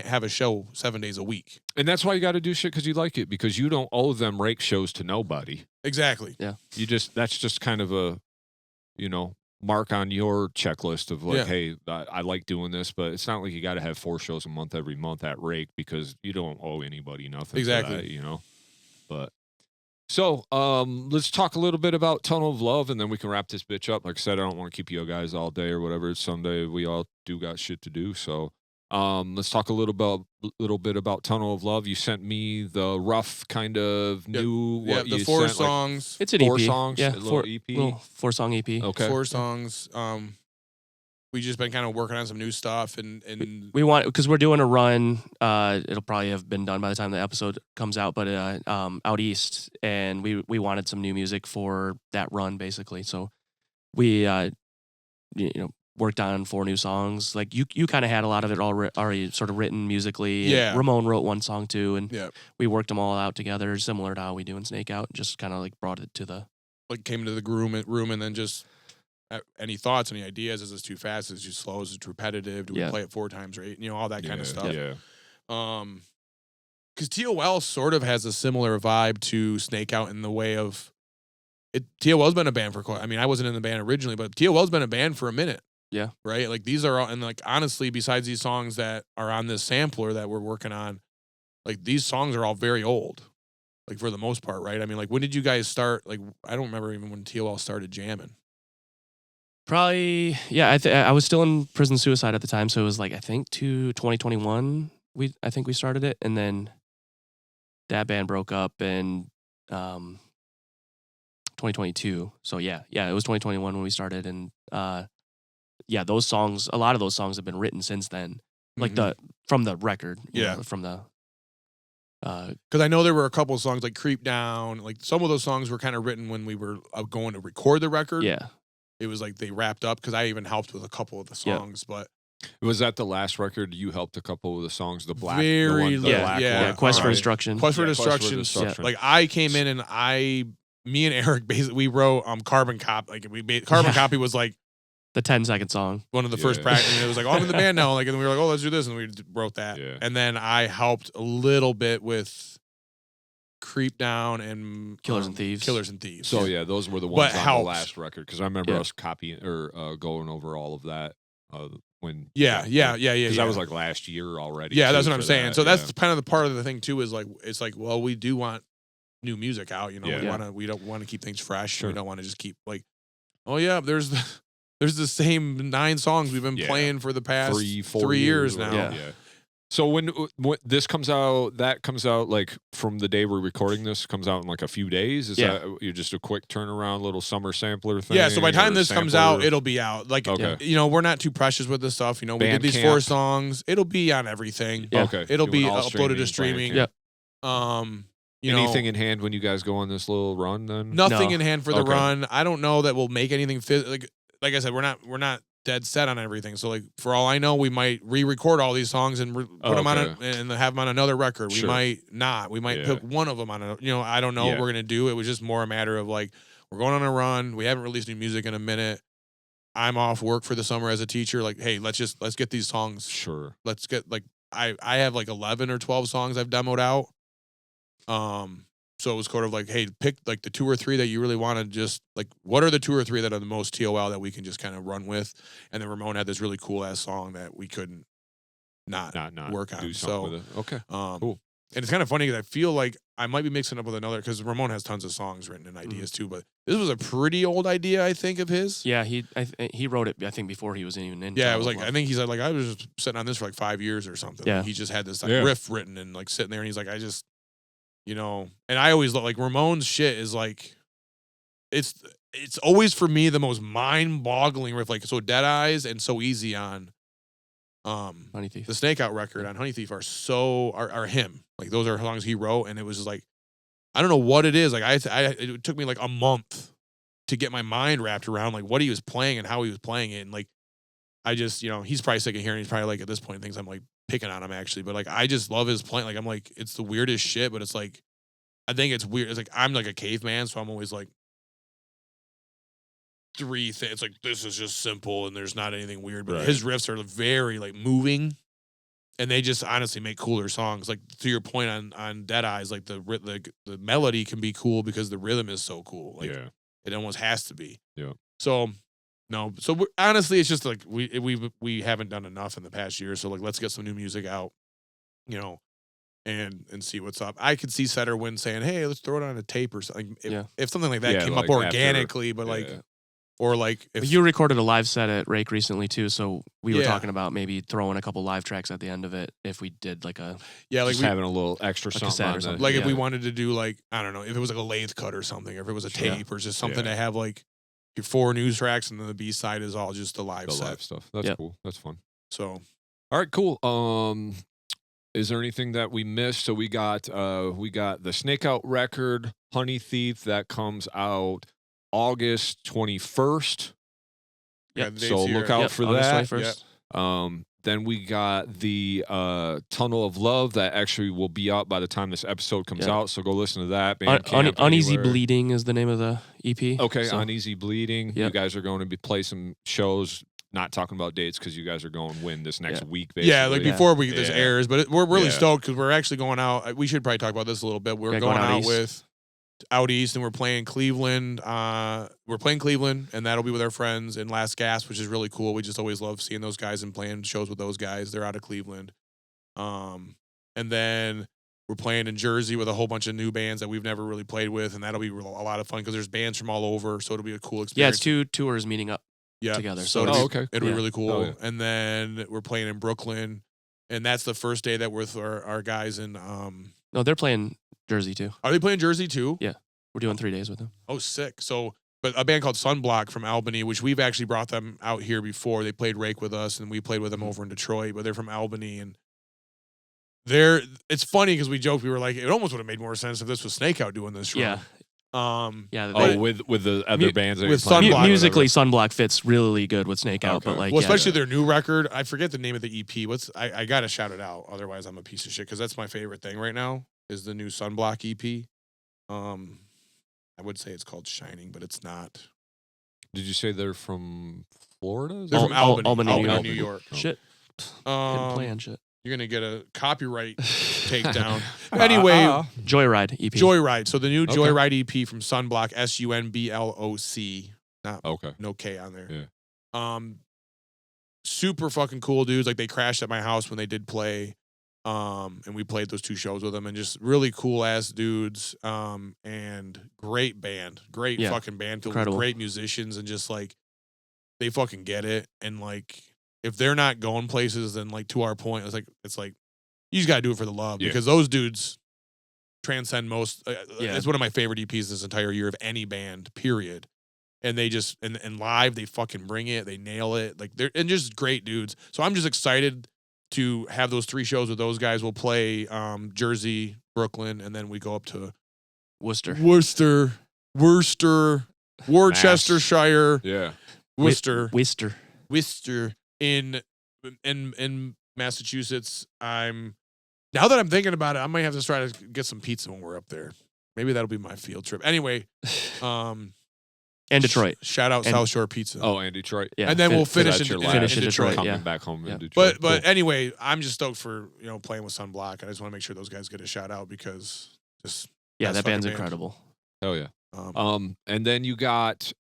have a show 7 days a week. And that's why you got to do shit because you like it, because you don't owe them Rake shows to nobody. Exactly. That's just kind of a, mark on your checklist of like, Yeah. hey, I like doing this, but it's not like you got to have 4 shows a month every month at Rake because you don't owe anybody nothing. for Exactly. that, But so let's talk a little bit about Tunnel of Love, and then we can wrap this bitch up. Like I said, I don't want to keep you guys all day or whatever. It's Sunday. We all do got shit to do. So let's talk a little bit about Tunnel of Love. You sent me the rough kind of new what the you 4 sent, like, songs. It's an 4 EP. songs, Yeah, a little EP. little 4-song EP. Okay. 4 songs. We just been kind of working on some new stuff, and We want because we're doing a run. It'll probably have been done by the time the episode comes out, but out east, and we wanted some new music for that run, basically. So we worked on 4 new songs. Like you kind of had a lot of it already sort of written musically. Yeah. And Ramon wrote one song too, and yeah, we worked them all out together, similar to how we do in Snakeout. Just kind of like brought it to the. like came to the room, and then just any thoughts, any ideas? Is this too fast? Is it too slow? Is it too repetitive? Do we Yeah. play it 4 times or 8? All that kind of stuff. Yeah. Because TOL sort of has a similar vibe to Snakeout in the way of it. TOL's been a band for quite. I mean, I wasn't in the band originally, but TOL's been a band for a minute. Yeah. Right. Like these are all, and like honestly, besides these songs that are on this sampler that we're working on, like these songs are all very old. Like for the most part, right? I mean, like when did you guys start? Like I don't remember even when TOL started jamming. Probably, yeah. I was still in prison suicide at the time, so it was like I think to 2021. I think we started it, and then that band broke up in 2022. So yeah, it was 2021 when we started, and those songs, a lot of those songs have been written since then. like from the record. you Yeah. know, from the. Because I know there were a couple of songs like "Creep Down." Like some of those songs were kind of written when we were going to record the record. Yeah. It was like they wrapped up because I even helped with a couple of the songs, but. Was that the last record you helped a couple of the songs? The black, Very the black one. Quest for Destruction. Quest for Yeah, Destruction. Like I came in and me and Eric basically we wrote Carbon Copy. Like Carbon Copy was like the 10-second song. one of the first practice. And it was like, I'm in the band now. Like, and we were like, oh, let's do this, and we wrote that. Yeah. And then I helped a little bit with Creep Down and Killers and Thieves. Killers and Thieves. So yeah, those were the ones But on helps. the last record because I remember us copying or going over all of that. When Yeah. because that was like last year already. Yeah, too, that's what I'm for saying. that, So that's kind of the part of the thing too is like it's like, well, we do want new music out. You know, Yeah. we don't want to keep things fresh. Sure. We don't want to just keep like, oh yeah, there's the same 9 songs we've been playing for the past 3 years now. Yeah. So when this comes out, that comes out like from the day we're recording this comes out in like a few days. Is that you're just a quick turnaround little summer sampler thing? Yeah, so by the time or this comes sampler? out, it'll be out. Like, Okay. you know, we're not too precious with this stuff. You know, we did these 4 Bandcamp. songs. It'll be on everything. Yeah. Okay. It'll Doing be all uploaded to streaming. Bandcamp. Yep. You Anything know, in hand when you guys go on this little run then? nothing No. in hand for the Okay. run. I don't know that we'll make anything like I said, we're not dead set on everything. So like for all I know, we might re-record all these songs and put them on and have them on another record. Sure. We might not. We might pick one of them on a. You know, I don't know what we're gonna do. It was just more a matter of like we're going on a run. We haven't released new music in a minute. I'm off work for the summer as a teacher. Like, hey, let's get these songs. Sure. Let's get like I have like 11 or 12 songs I've demoed out. So it was kind of like, hey, pick like the 2 or 3 that you really want to just like, what are the 2 or 3 that are the most TOL that we can just kind of run with? And then Ramon had this really cool ass song that we couldn't not work on. Do something with it. Okay. Cool. And it's kind of funny because I feel like I might be mixing up with another because Ramon has tons of songs written and ideas too. But this was a pretty old idea, I think, of his. Yeah, he wrote it. I think before he was even in. Yeah, it was like I think he said like I was just sitting on this for like 5 years or something. Yeah, like, he just had this like riff written and like sitting there, and he's like, I just. You know, and I always look like Ramon's shit is like, it's always for me the most mind-boggling riff. Like so, Dead Eyes and So Easy on, Honey Thief. The Snakeout record on Honey Thief are him. Like those are songs he wrote, and it was just like, I don't know what it is. Like it took me like a month to get my mind wrapped around like what he was playing and how he was playing it, and like I just he's probably sick of hearing. He's probably like at this point thinks I'm like picking on him actually, but like I just love his playing. Like I'm like it's the weirdest shit, but it's like I think it's weird. It's like I'm like a caveman, so I'm always like 3 things. It's like this is just simple and there's not anything weird. But his riffs are very like moving, and they just honestly make cooler songs. Like to your point on Dead Eyes, like the melody can be cool because the rhythm is so cool. Like it almost has to be. Yeah. So. No, so honestly, it's just like we haven't done enough in the past year. So like, let's get some new music out, and see what's up. I could see Setter Wind saying, "Hey, let's throw it on a tape or something." If something like that came like up organically, but like, or like if you recorded a live set at Rake recently too, so we were talking about maybe throwing a couple live tracks at the end of it if we did like a like just having a little extra something on or something. Like if we wanted to do like I don't know if it was like a lathe cut or something, or if it was a tape or just something to have like. 4 news tracks, and then the B side is all just the live stuff. That's cool. That's fun. So, all right, cool. Is there anything that we missed? So we got the Snakeout record, Honey Thief, that comes out August 21st. Yep. So look out for August that. 21st. Then we got the Tunnel of Love that actually will be out by the time this episode comes out. So go listen to that. Uneasy Bleeding is the name of the EP. Okay, so. Uneasy Bleeding. Yep. You guys are going to play some shows. Not talking about dates because you guys are going to win this next week. Basically. Yeah, like before this airs, but we're really stoked because we're actually going out. We should probably talk about this a little bit. We're going out with out east, and we're playing Cleveland. We're playing Cleveland, and that'll be with our friends in Last Gasp, which is really cool. We just always love seeing those guys and playing shows with those guys. They're out of Cleveland. And then we're playing in Jersey with a whole bunch of new bands that we've never really played with, and that'll be a lot of fun because there's bands from all over, so it'll be a cool experience. Yeah, it's 2 tours meeting up together. So it'll be really cool. And then we're playing in Brooklyn, and that's the first day that we're with our guys in. No, they're playing Jersey too. Are they playing Jersey too? Yeah. We're doing 3 days with them. Oh, sick. So but a band called Sunblock from Albany, which we've actually brought them out here before. They played Rake with us, and we played with them over in Detroit. But they're from Albany, and it's funny because we joked, we were like, it almost would have made more sense if this was Snakeout doing this. Yeah. With the other bands that with you're playing Sunblock, musically, Sunblock fits really good with Snakeout, but like, especially their new record. I forget the name of the EP. I gotta shout it out, otherwise I'm a piece of shit. Because that's my favorite thing right now is the new Sunblock EP. I would say it's called Shining, but it's not. Did you say they're from Florida? They're from Albany, Albany, New York. Shit. Didn't plan shit. You're going to get a copyright takedown. Anyway. Joyride EP. Joyride. So the new Joyride EP from Sunblock, Sunbloc. No K on there. Yeah. Super fucking cool dudes. Like, they crashed at my house when they did play. And we played those 2 shows with them. And just really cool-ass dudes. And great band. Great fucking band. Incredible. Great musicians. And just, like, they fucking get it. And, like, if they're not going places, then like to our point, it's like you just gotta do it for the love because those dudes transcend most. It's one of my favorite EPs this entire year of any band, period. And they just and live they fucking bring it, they nail it. Like they're and just great dudes. So I'm just excited to have those 3 shows with those guys. We'll play Jersey, Brooklyn, and then we go up to Worcester, Worcestershire, Worcester. In Massachusetts. Now that I'm thinking about it, I might have to try to get some pizza when we're up there. Maybe that'll be my field trip. Anyway, and Detroit. Shout out South Shore Pizza. Oh, and Detroit. Yeah, and then we'll finish in Detroit. Coming back home in Detroit. But anyway, I'm just stoked for playing with Sunblock. I just want to make sure those guys get a shout out because that band's incredible. Hell yeah. And then you got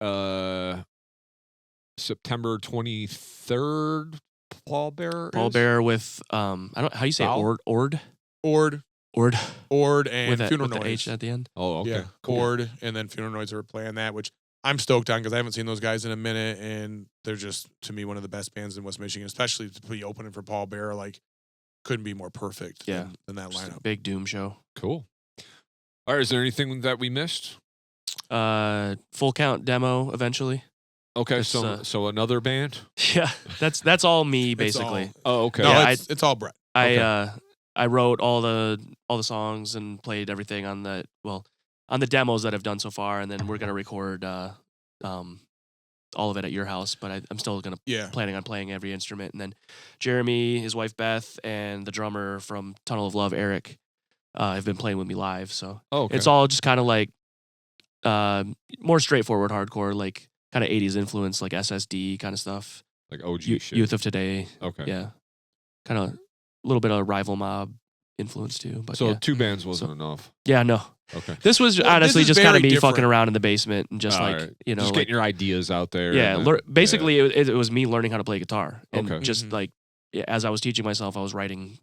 September 23rd, Pallbearer with I don't how you say Ord and with Funeral with Noise the H at the end. Oh, okay. Yeah, cool. Ord and then Funeral Noise are playing that, which I'm stoked on because I haven't seen those guys in a minute, and they're just to me one of the best bands in West Michigan, especially to be opening for Pallbearer. Like, couldn't be more perfect. Than that lineup. Big doom show. Cool. All right, is there anything that we missed? Full Count demo eventually. Okay, so another band? Yeah, that's all me basically. Okay. No, it's all Brett. I wrote all the songs and played everything on the demos that I've done so far, and then we're gonna record all of it at your house. But I'm still planning on playing every instrument. And then Jeremy, his wife Beth, and the drummer from Tunnel of Love, Eric, have been playing with me live. So it's all just kind of like more straightforward hardcore, like kind of 80s influence, like SSD kind of stuff. Like OG shit. Youth of Today. Okay. Yeah. Kind of a little bit of Rival Mob influence too. But 2 bands wasn't enough. Yeah, no. Okay. This was honestly just kind of me fucking around in the basement and just just getting your ideas out there. Yeah. Basically, it was me learning how to play guitar. And just like, as I was teaching myself, I was writing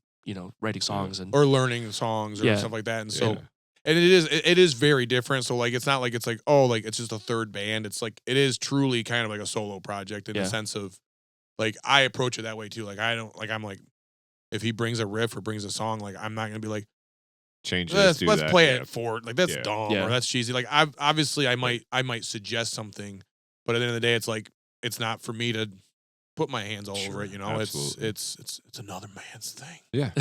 songs and or learning songs or stuff like that. And so. And it is very different. So like, it's not like it's like, oh, like it's just a third band. It's like, it is truly kind of like a solo project in the sense of like, I approach it that way too. Like, I'm like, if he brings a riff or brings a song, like, I'm not going to be like, change this, let's play it for like, that's dumb or that's cheesy. Like obviously I might suggest something, but at the end of the day, it's like, it's not for me to put my hands all over it. Absolutely. It's another man's thing. Yeah.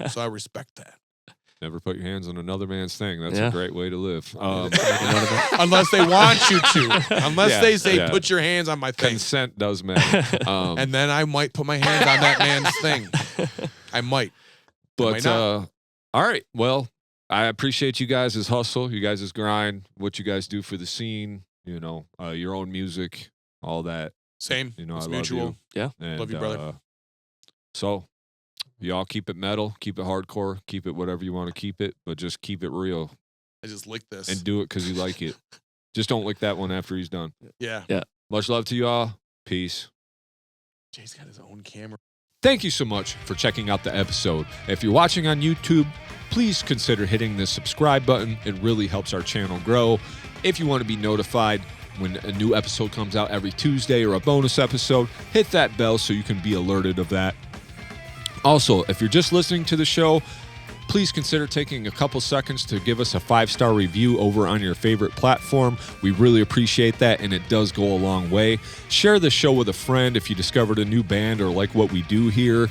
So I respect that. Never put your hands on another man's thing. That's a great way to live. Unless they want you to. Unless they say, put your hands on my thing. Consent does matter. And then I might put my hands on that man's thing. I might. But, all right. Well, I appreciate you guys' hustle, you guys' grind, what you guys do for the scene, your own music, all that. Same. I love mutual. You. Yeah. And, love you, brother. So y'all keep it metal, keep it hardcore, keep it whatever you want to keep it, but just keep it real. I just licked this. And do it because you like it. Just don't lick that one after he's done. Yeah. Much love to y'all. Peace. Jay's got his own camera. Thank you so much for checking out the episode. If you're watching on YouTube, please consider hitting the subscribe button. It really helps our channel grow. If you want to be notified when a new episode comes out every Tuesday or a bonus episode, hit that bell so you can be alerted of that. Also, if you're just listening to the show, please consider taking a couple seconds to give us a 5-star review over on your favorite platform. We really appreciate that, and it does go a long way. Share the show with a friend if you discovered a new band or like what we do here.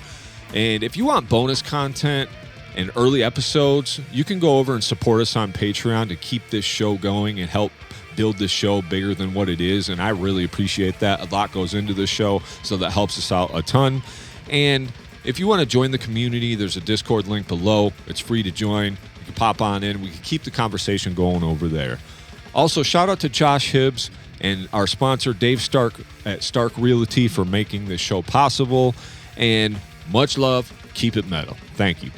And if you want bonus content and early episodes, you can go over and support us on Patreon to keep this show going and help build this show bigger than what it is. And I really appreciate that. A lot goes into this show, so that helps us out a ton. And if you want to join the community, there's a Discord link below. It's free to join. You can pop on in. We can keep the conversation going over there. Also, shout out to Josh Hibbs and our sponsor, Dave Stark at Stark Realty, for making this show possible. And much love. Keep it metal. Thank you.